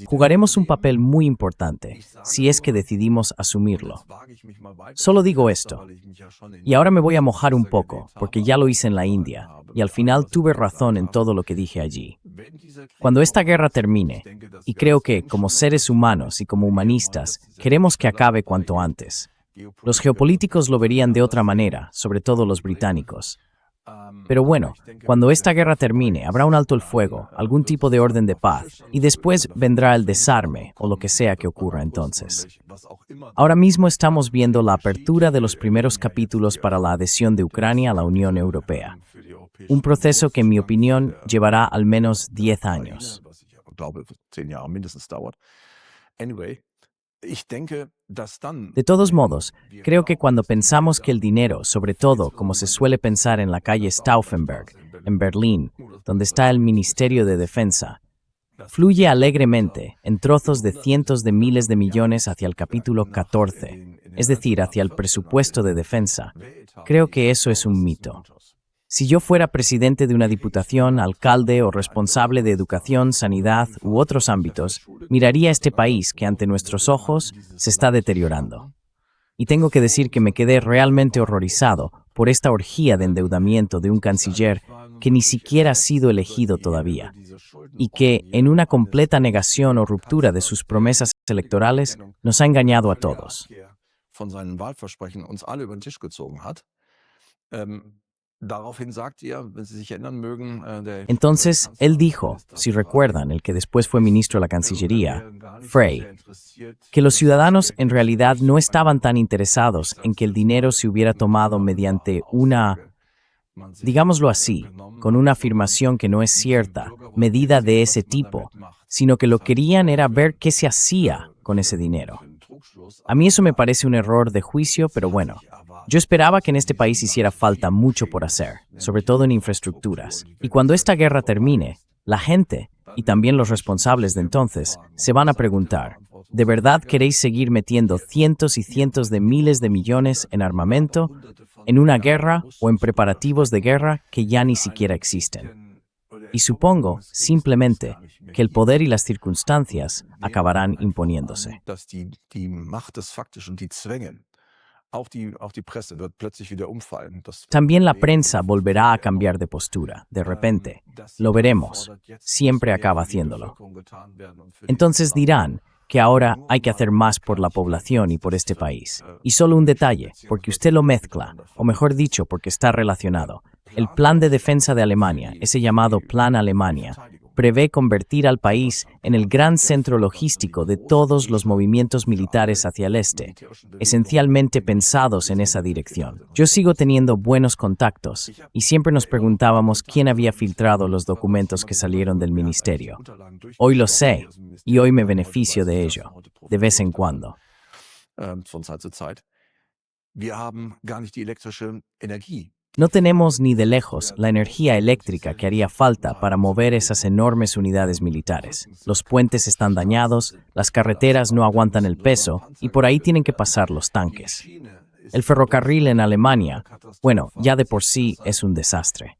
Speaker 1: Jugaremos un papel muy importante si es que decidimos asumirlo. Solo digo esto. Y ahora me voy a mojar un poco, porque ya lo hice en la India, y al final tuve razón en todo lo que dije allí. Cuando esta guerra termine, y creo que, como seres humanos y como humanistas, queremos que acabe cuanto antes. Los geopolíticos lo verían de otra manera, sobre todo los británicos. Pero bueno, cuando esta guerra termine, habrá un alto el fuego, algún tipo de orden de paz, y después vendrá el desarme, o lo que sea que ocurra entonces. Ahora mismo estamos viendo la apertura de los primeros capítulos para la adhesión de Ucrania a la Unión Europea. Un proceso que, en mi opinión, llevará al menos 10 años. De todos modos, creo que cuando pensamos que el dinero, sobre todo como se suele pensar en la calle Stauffenberg, en Berlín, donde está el Ministerio de Defensa, fluye alegremente en trozos de cientos de miles de millones hacia el capítulo 14, es decir, hacia el presupuesto de defensa, creo que eso es un mito. Si yo fuera presidente de una diputación, alcalde o responsable de educación, sanidad u otros ámbitos, miraría a este país que ante nuestros ojos se está deteriorando. Y tengo que decir que me quedé realmente horrorizado por esta orgía de endeudamiento de un canciller que ni siquiera ha sido elegido todavía, y que, en una completa negación o ruptura de sus promesas electorales, nos ha engañado a todos. Entonces, él dijo, si recuerdan, el que después fue ministro de la Cancillería, Frey, que los ciudadanos en realidad no estaban tan interesados en que el dinero se hubiera tomado mediante una, digámoslo así, con una afirmación que no es cierta, medida de ese tipo, sino que lo que querían era ver qué se hacía con ese dinero. A mí eso me parece un error de juicio, pero bueno. Yo esperaba que en este país hiciera falta mucho por hacer, sobre todo en infraestructuras. Y cuando esta guerra termine, la gente, y también los responsables de entonces, se van a preguntar, ¿de verdad queréis seguir metiendo cientos y cientos de miles de millones en armamento, en una guerra o en preparativos de guerra que ya ni siquiera existen? Y supongo, simplemente, que el poder y las circunstancias acabarán imponiéndose. También la prensa volverá a cambiar de postura, de repente. Lo veremos. Siempre acaba haciéndolo. Entonces dirán que ahora hay que hacer más por la población y por este país. Y solo un detalle, porque usted lo mezcla, o mejor dicho, porque está relacionado. El plan de defensa de Alemania, ese llamado Plan Alemania, prevé convertir al país en el gran centro logístico de todos los movimientos militares hacia el este, esencialmente pensados en esa dirección. Yo sigo teniendo buenos contactos y siempre nos preguntábamos quién había filtrado los documentos que salieron del ministerio. Hoy lo sé y hoy me beneficio de ello, de vez en cuando. No tenemos ni de lejos la energía eléctrica que haría falta para mover esas enormes unidades militares. Los puentes están dañados, las carreteras no aguantan el peso y por ahí tienen que pasar los tanques. El ferrocarril en Alemania, bueno, ya de por sí es un desastre.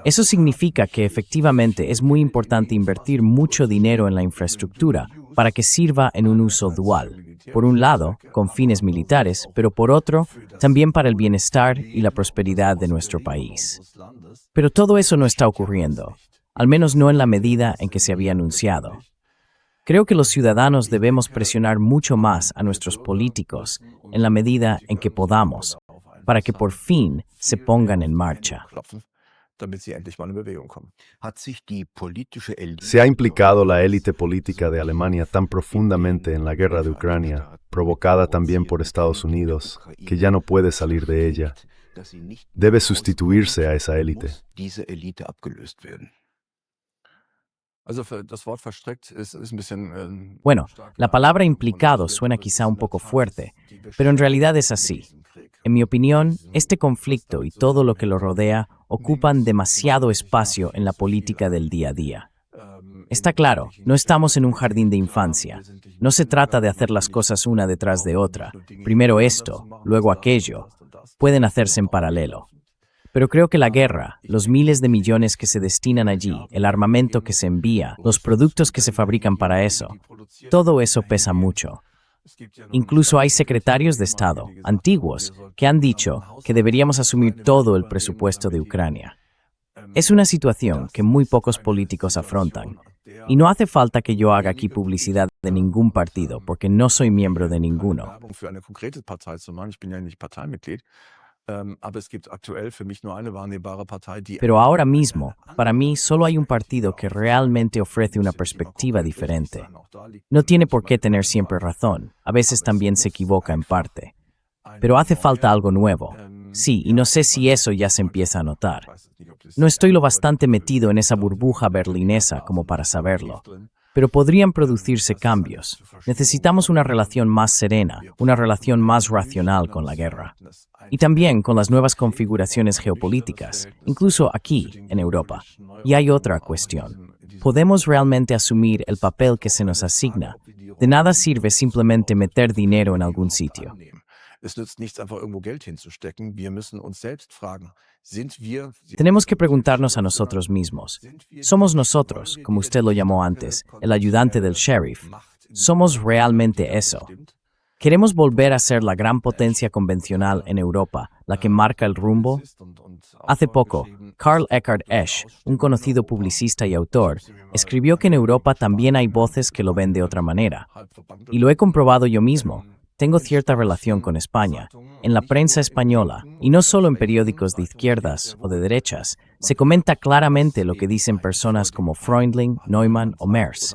Speaker 1: Eso significa que efectivamente es muy importante invertir mucho dinero en la infraestructura para que sirva en un uso dual. Por un lado, con fines militares, pero por otro, también para el bienestar y la prosperidad de nuestro país. Pero todo eso no está ocurriendo, al menos no en la medida en que se había anunciado. Creo que los ciudadanos debemos presionar mucho más a nuestros políticos en la medida en que podamos, para que por fin se pongan en marcha.
Speaker 3: ¿Se ha implicado la élite política de Alemania tan profundamente en la guerra de Ucrania, provocada también por Estados Unidos, que ya no puede salir de ella? Debe sustituirse a esa élite.
Speaker 1: Bueno, la palabra implicado suena quizá un poco fuerte, pero en realidad es así. En mi opinión, este conflicto y todo lo que lo rodea ocupan demasiado espacio en la política del día a día. Está claro, no estamos en un jardín de infancia. No se trata de hacer las cosas una detrás de otra. Primero esto, luego aquello. Pueden hacerse en paralelo. Pero creo que la guerra, los miles de millones que se destinan allí, el armamento que se envía, los productos que se fabrican para eso, todo eso pesa mucho. Incluso hay secretarios de Estado, antiguos, que han dicho que deberíamos asumir todo el presupuesto de Ucrania. Es una situación que muy pocos políticos afrontan. Y no hace falta que yo haga aquí publicidad de ningún partido, porque no soy miembro de ninguno. Pero ahora mismo, para mí, solo hay un partido que realmente ofrece una perspectiva diferente. No tiene por qué tener siempre razón, a veces también se equivoca en parte. Pero hace falta algo nuevo. Sí, y no sé si eso ya se empieza a notar. No estoy lo bastante metido en esa burbuja berlinesa como para saberlo. Pero podrían producirse cambios. Necesitamos una relación más serena, una relación más racional con la guerra. Y también con las nuevas configuraciones geopolíticas, incluso aquí, en Europa. Y hay otra cuestión. ¿Podemos realmente asumir el papel que se nos asigna? De nada sirve simplemente meter dinero en algún sitio. Tenemos que preguntarnos a nosotros mismos. ¿Somos nosotros, como usted lo llamó antes, el ayudante del sheriff? ¿Somos realmente eso? ¿Queremos volver a ser la gran potencia convencional en Europa, la que marca el rumbo? Hace poco, Karl Eckhard Esch, un conocido publicista y autor, escribió que en Europa también hay voces que lo ven de otra manera. Y lo he comprobado yo mismo. Tengo cierta relación con España. En la prensa española, y no solo en periódicos de izquierdas o de derechas, se comenta claramente lo que dicen personas como Freundling, Neumann o Merz.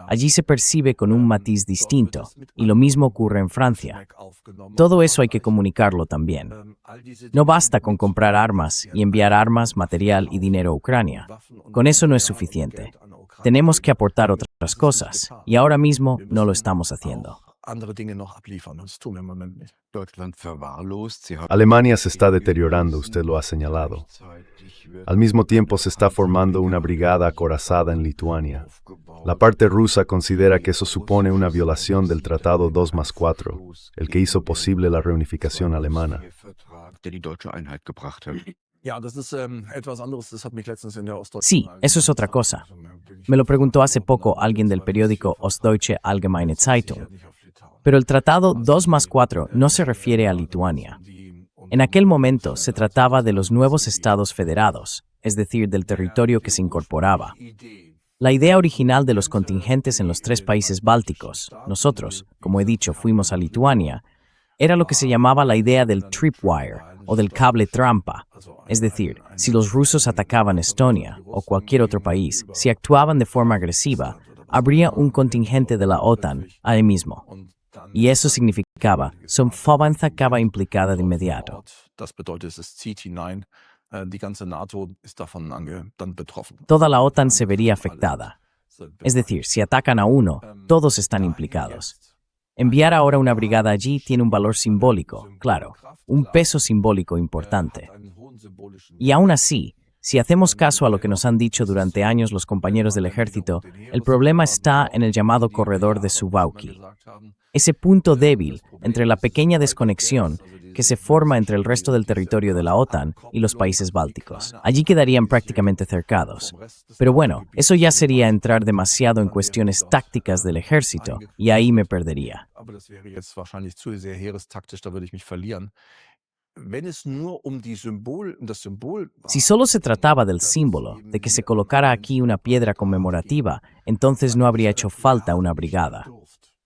Speaker 1: Allí se percibe con un matiz distinto, y lo mismo ocurre en Francia. Todo eso hay que comunicarlo también. No basta con comprar armas y enviar armas, material y dinero a Ucrania. Con eso no es suficiente. Tenemos que aportar otras cosas, y ahora mismo no lo estamos haciendo.
Speaker 2: andere Dinge noch abliefern. Das tun wir im Moment nicht.
Speaker 3: Alemania se está deteriorando, usted lo ha señalado. Al mismo tiempo se está formando una brigada acorazada en Lituania. La parte rusa considera que eso supone una violación del Tratado 2+4, el que hizo posible la reunificación alemana.
Speaker 1: Sí, eso es otra cosa. Me lo preguntó hace poco alguien del periódico Ostdeutsche Allgemeine Zeitung. Pero el Tratado 2+4 no se refiere a Lituania. En aquel momento se trataba de los nuevos estados federados, es decir, del territorio que se incorporaba. La idea original de los contingentes en los 3 países bálticos, nosotros, como he dicho, fuimos a Lituania, era lo que se llamaba la idea del tripwire o del cable trampa. Es decir, si los rusos atacaban Estonia o cualquier otro país, si actuaban de forma agresiva, habría un contingente de la OTAN ahí mismo. Y eso significaba, su Verbände acaba implicada de inmediato. Toda la OTAN se vería afectada. Es decir, si atacan a uno, todos están implicados. Enviar ahora una brigada allí tiene un valor simbólico, claro, un peso simbólico importante. Y aún así, si hacemos caso a lo que nos han dicho durante años los compañeros del ejército, el problema está en el llamado corredor de Suwałki. Ese punto débil entre la pequeña desconexión que se forma entre el resto del territorio de la OTAN y los países bálticos. Allí quedarían prácticamente cercados. Pero bueno, eso ya sería entrar demasiado en cuestiones tácticas del ejército, y ahí me perdería. Si solo se trataba del símbolo, de que se colocara aquí una piedra conmemorativa, entonces no habría hecho falta una brigada.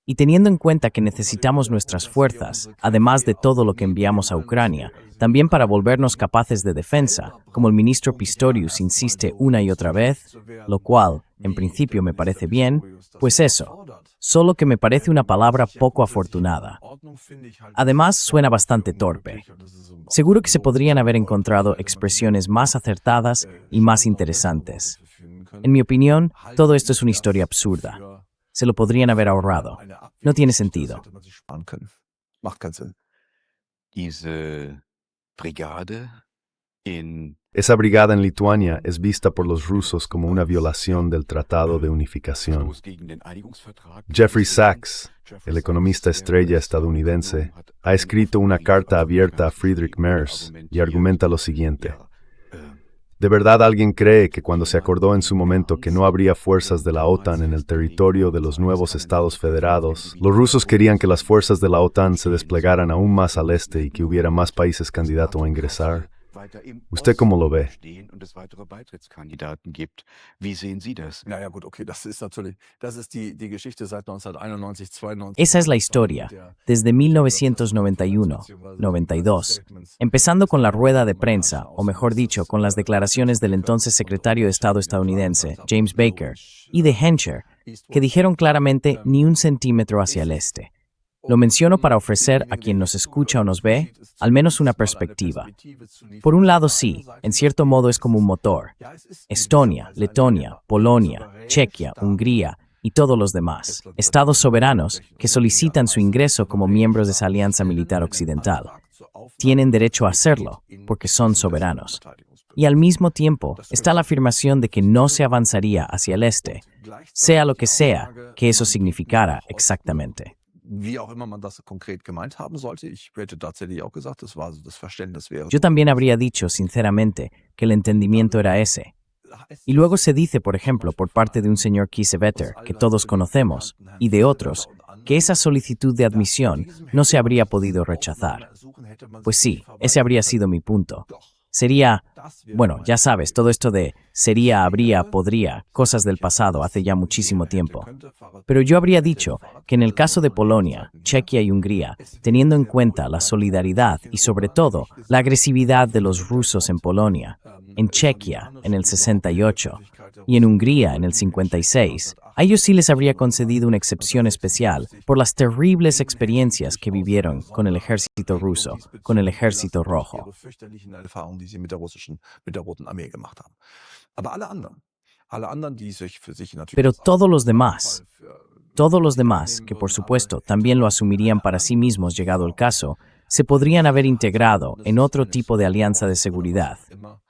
Speaker 1: Y teniendo en cuenta que necesitamos nuestras fuerzas, además de todo lo que enviamos a Ucrania, también para volvernos capaces de defensa, como el ministro Pistorius insiste una y otra vez, lo cual, en principio, me parece bien, pues eso, solo que me parece una palabra poco afortunada. Además, suena bastante torpe. Seguro que se podrían haber encontrado expresiones más acertadas y más interesantes. En mi opinión, todo esto es una historia absurda. Se lo podrían haber ahorrado. No tiene sentido.
Speaker 3: Esa brigada en Lituania es vista por los rusos como una violación del Tratado de Unificación. Jeffrey Sachs, el economista estrella estadounidense, ha escrito una carta abierta a Friedrich Merz y argumenta lo siguiente. ¿De verdad alguien cree que cuando se acordó en su momento que no habría fuerzas de la OTAN en el territorio de los nuevos estados federados, los rusos querían que las fuerzas de la OTAN se desplegaran aún más al este y que hubiera más países candidatos a ingresar? ¿Usted cómo lo ve?
Speaker 1: Esa es la historia, desde 1991-92, empezando con la rueda de prensa, o mejor dicho, con las declaraciones del entonces secretario de Estado estadounidense, James Baker, y de Henscher, que dijeron claramente ni un centímetro hacia el este. Lo menciono para ofrecer a quien nos escucha o nos ve, al menos una perspectiva. Por un lado sí, en cierto modo es como un motor. Estonia, Letonia, Polonia, Chequia, Hungría y todos los demás, estados soberanos que solicitan su ingreso como miembros de esa alianza militar occidental. Tienen derecho a hacerlo, porque son soberanos. Y al mismo tiempo está la afirmación de que no se avanzaría hacia el este, sea lo que sea que eso significara exactamente. Yo también habría dicho, sinceramente, que el entendimiento era ese. Y luego se dice, por ejemplo, por parte de un señor Kiesewetter, que todos conocemos, y de otros, que esa solicitud de admisión no se habría podido rechazar. Pues sí, ese habría sido mi punto. Sería, bueno, ya sabes, todo esto de sería, habría, podría, cosas del pasado hace ya muchísimo tiempo. Pero yo habría dicho que en el caso de Polonia, Chequia y Hungría, teniendo en cuenta la solidaridad y sobre todo la agresividad de los rusos en Polonia, en Chequia en el 68 y en Hungría en el 56, a ellos sí les habría concedido una excepción especial por las terribles experiencias que vivieron con el ejército ruso, con el ejército rojo. Pero todos los demás, Todos los demás, que por supuesto también lo asumirían para sí mismos llegado el caso, se podrían haber integrado en otro tipo de alianza de seguridad,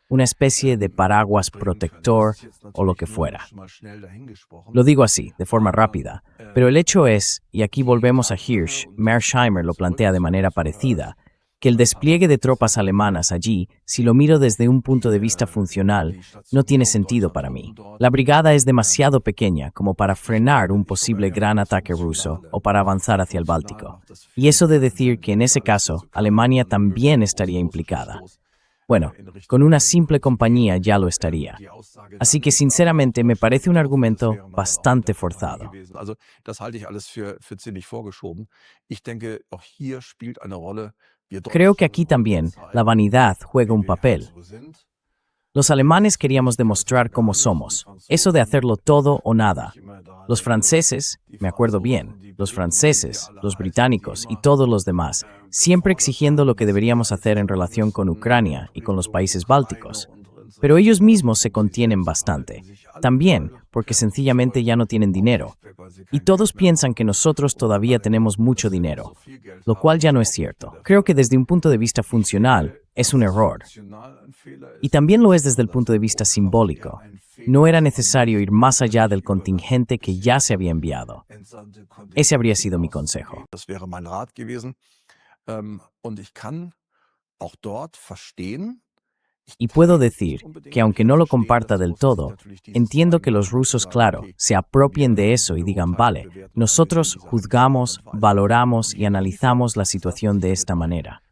Speaker 1: una especie de paraguas protector o lo que fuera. Lo digo así, de forma rápida, pero el hecho es, y aquí volvemos a Hirsch, Mearsheimer lo plantea de manera parecida, que el despliegue de tropas alemanas allí, si lo miro desde un punto de vista funcional, no tiene sentido para mí. La brigada es demasiado pequeña como para frenar un posible gran ataque ruso o para avanzar hacia el Báltico. Y eso de decir que en ese caso Alemania también estaría implicada. Bueno, con una simple compañía ya lo estaría. Así que sinceramente me parece un argumento bastante forzado.
Speaker 2: Also, das halte ich alles für ziemlich vorgeschoben. Ich denke, auch hier spielt eine Rolle.
Speaker 1: Creo que aquí también la vanidad juega un papel. Los alemanes queríamos demostrar cómo somos, eso de hacerlo todo o nada. Los franceses, me acuerdo bien, los franceses, los británicos y todos los demás, siempre exigiendo lo que deberíamos hacer en relación con Ucrania y con los países bálticos. Pero ellos mismos se contienen bastante, también porque sencillamente ya no tienen dinero. Y todos piensan que nosotros todavía tenemos mucho dinero, lo cual ya no es cierto. Creo que desde un punto de vista funcional es un error. Y también lo es desde el punto de vista simbólico. No era necesario ir más allá del contingente que ya se había enviado. Ese habría sido mi consejo.
Speaker 2: Das wäre mein Rat gewesen. Und ich kann auch dort verstehen.
Speaker 1: Y puedo decir que aunque no lo comparta del todo, entiendo que los rusos, claro, se apropien de eso y digan, vale, nosotros juzgamos, valoramos y analizamos la situación de esta manera.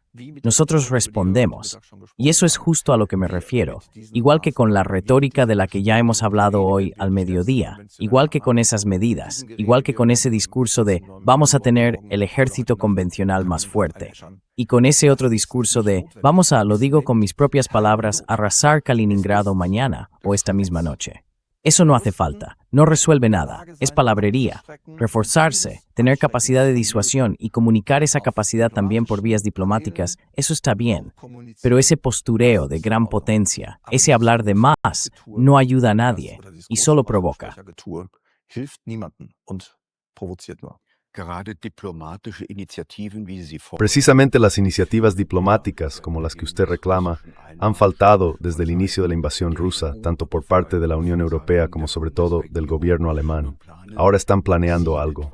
Speaker 1: Nosotros respondemos, y eso es justo a lo que me refiero, igual que con la retórica de la que ya hemos hablado hoy al mediodía, igual que con esas medidas, igual que con ese discurso de vamos a tener el ejército convencional más fuerte, y con ese otro discurso de vamos a, lo digo con mis propias palabras, arrasar Kaliningrado mañana o esta misma noche. Eso no hace falta, no resuelve nada, es palabrería. Reforzarse, tener capacidad de disuasión y comunicar esa capacidad también por vías diplomáticas, eso está bien. Pero ese postureo de gran potencia, ese hablar de más, no ayuda a nadie y solo provoca.
Speaker 3: Precisamente las iniciativas diplomáticas, como las que usted reclama, han faltado desde el inicio de la invasión rusa, tanto por parte de la Unión Europea como sobre todo del gobierno alemán. Ahora están planeando algo.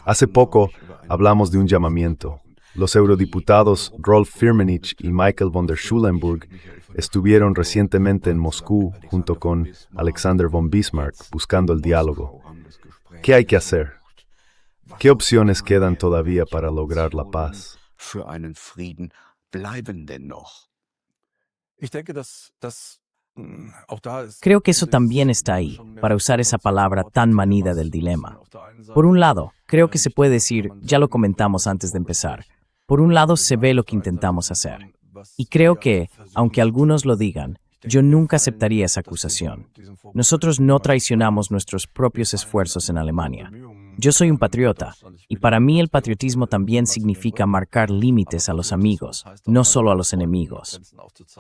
Speaker 3: Hace poco hablamos de un llamamiento. Los eurodiputados Rolf Firmenich y Michael von der Schulenburg estuvieron recientemente en Moscú junto con Alexander von Bismarck buscando el diálogo. ¿Qué hay que hacer? ¿Qué opciones quedan todavía para lograr la paz?
Speaker 1: Creo que eso también está ahí, para usar esa palabra tan manida del dilema. Por un lado, creo que se puede decir, ya lo comentamos antes de empezar, por un lado se ve lo que intentamos hacer. Y creo que, aunque algunos lo digan, yo nunca aceptaría esa acusación. Nosotros no traicionamos nuestros propios esfuerzos en Alemania. Yo soy un patriota, y para mí el patriotismo también significa marcar límites a los amigos, no solo a los enemigos.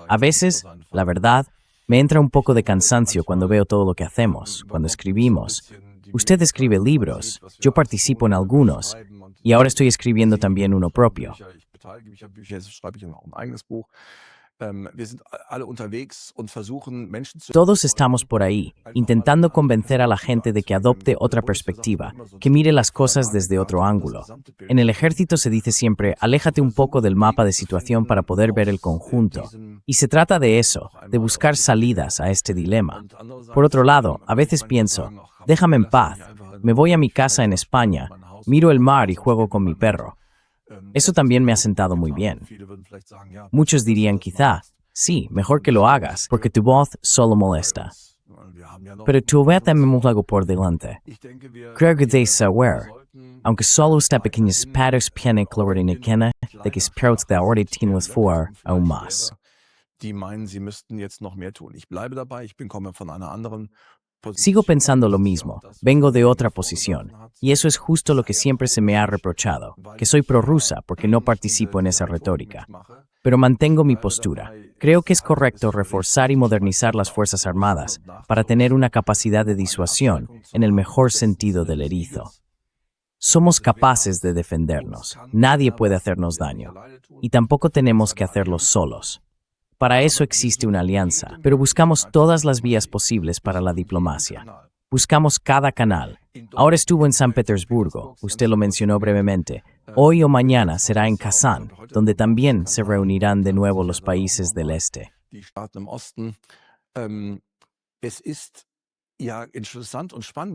Speaker 1: A veces, la verdad, me entra un poco de cansancio cuando veo todo lo que hacemos, cuando escribimos. Usted escribe libros, yo participo en algunos, y ahora estoy escribiendo también uno propio. Todos estamos por ahí, intentando convencer a la gente de que adopte otra perspectiva, que mire las cosas desde otro ángulo. En el ejército se dice siempre, aléjate un poco del mapa de situación para poder ver el conjunto. Y se trata de eso, de buscar salidas a este dilema. Por otro lado, a veces pienso, déjame en paz, me voy a mi casa en España, miro el mar y juego con mi perro. Eso también me ha sentado muy bien. Muchos dirían quizá, sí, mejor que lo hagas, porque tu voz solo molesta. Pero todavía tenemos algo por delante. Creo que debes saber, aunque solo esta pequeña spatters piene clorine kenne, de que sprouts de ahora tienes for aún más.
Speaker 2: Die meinen, sie müssten jetzt noch mehr tun. Ich bleibe dabei, ich komme von einer anderen.
Speaker 1: Sigo pensando lo mismo, vengo de otra posición, y eso es justo lo que siempre se me ha reprochado, que soy prorrusa porque no participo en esa retórica. Pero mantengo mi postura. Creo que es correcto reforzar y modernizar las Fuerzas Armadas para tener una capacidad de disuasión en el mejor sentido del erizo. Somos capaces de defendernos. Nadie puede hacernos daño. Y tampoco tenemos que hacerlo solos. Para eso existe una alianza, pero buscamos todas las vías posibles para la diplomacia. Buscamos cada canal. Ahora estuvo en San Petersburgo, usted lo mencionó brevemente. Hoy o mañana será en Kazán, donde también se reunirán de nuevo los países del este.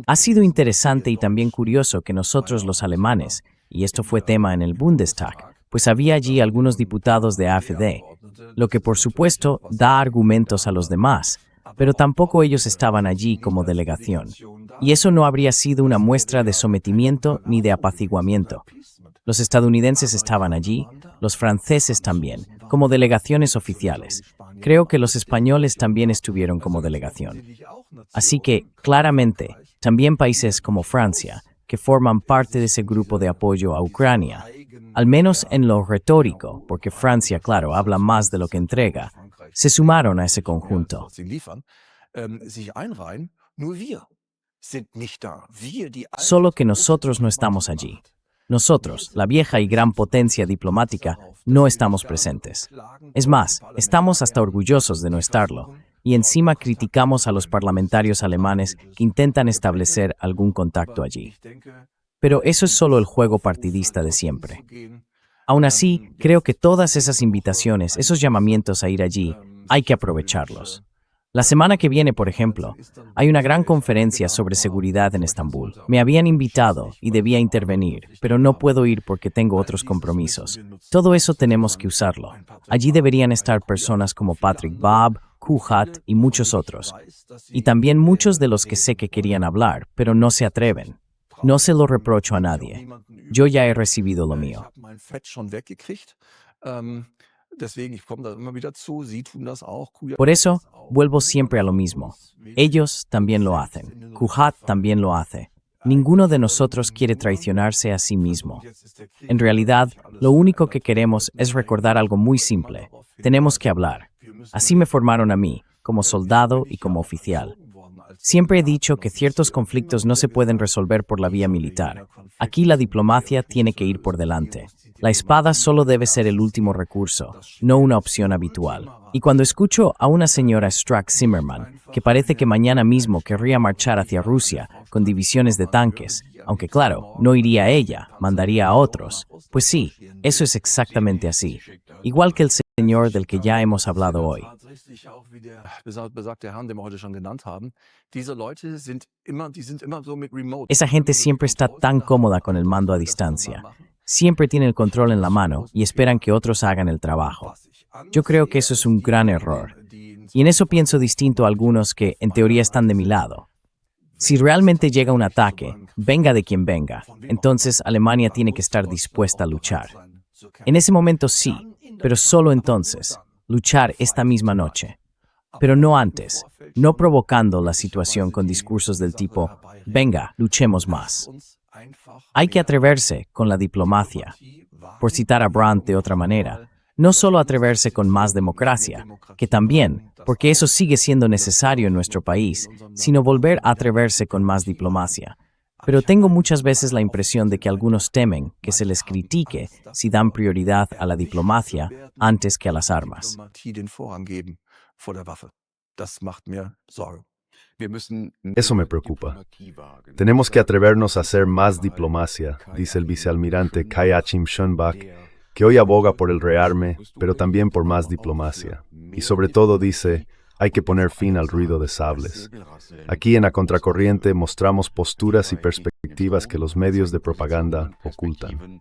Speaker 1: Ha sido interesante y también curioso que nosotros los alemanes, y esto fue tema en el Bundestag, pues había allí algunos diputados de AfD, lo que por supuesto da argumentos a los demás, pero tampoco ellos estaban allí como delegación. Y eso no habría sido una muestra de sometimiento ni de apaciguamiento. Los estadounidenses estaban allí, los franceses también, como delegaciones oficiales. Creo que los españoles también estuvieron como delegación. Así que, claramente, también países como Francia, que forman parte de ese grupo de apoyo a Ucrania, al menos en lo retórico, porque Francia, claro, habla más de lo que entrega, se sumaron a ese conjunto. Solo que nosotros no estamos allí. Nosotros, la vieja y gran potencia diplomática, no estamos presentes. Es más, estamos hasta orgullosos de no estarlo, y encima criticamos a los parlamentarios alemanes que intentan establecer algún contacto allí. Pero eso es solo el juego partidista de siempre. Aún así, creo que todas esas invitaciones, esos llamamientos a ir allí, hay que aprovecharlos. La semana que viene, por ejemplo, hay una gran conferencia sobre seguridad en Estambul. Me habían invitado y debía intervenir, pero no puedo ir porque tengo otros compromisos. Todo eso tenemos que usarlo. Allí deberían estar personas como Patrick Baab, Kuhat y muchos otros. Y también muchos de los que sé que querían hablar, pero no se atreven. No se lo reprocho a nadie. Yo ya he recibido lo mío. Por eso, vuelvo siempre a lo mismo. Ellos también lo hacen. Kuhat también lo hace. Ninguno de nosotros quiere traicionarse a sí mismo. En realidad, lo único que queremos es recordar algo muy simple. Tenemos que hablar. Así me formaron a mí, como soldado y como oficial. Siempre he dicho que ciertos conflictos no se pueden resolver por la vía militar. Aquí la diplomacia tiene que ir por delante. La espada solo debe ser el último recurso, no una opción habitual. Y cuando escucho a una señora Strack-Zimmerman, que parece que mañana mismo querría marchar hacia Rusia con divisiones de tanques, aunque claro, no iría ella, mandaría a otros, pues sí, eso es exactamente así. Igual que el señor del que ya hemos hablado hoy. Esa gente siempre está tan cómoda con el mando a distancia. Siempre tienen el control en la mano y esperan que otros hagan el trabajo. Yo creo que eso es un gran error. Y en eso pienso distinto a algunos que, en teoría, están de mi lado. Si realmente llega un ataque, venga de quien venga, entonces Alemania tiene que estar dispuesta a luchar. En ese momento sí, pero solo entonces, luchar esta misma noche. Pero no antes, no provocando la situación con discursos del tipo, venga, luchemos más. Hay que atreverse con la diplomacia. Por citar a Brandt de otra manera, no solo atreverse con más democracia, que también, porque eso sigue siendo necesario en nuestro país, sino volver a atreverse con más diplomacia. Pero tengo muchas veces la impresión de que algunos temen que se les critique si dan prioridad a la diplomacia antes que a las armas.
Speaker 3: Eso me preocupa. Tenemos que atrevernos a hacer más diplomacia, dice el vicealmirante Kai Achim Schönbach, que hoy aboga por el rearme, pero también por más diplomacia. Y sobre todo dice, hay que poner fin al ruido de sables. Aquí en A Contracorriente mostramos posturas y perspectivas que los medios de propaganda ocultan.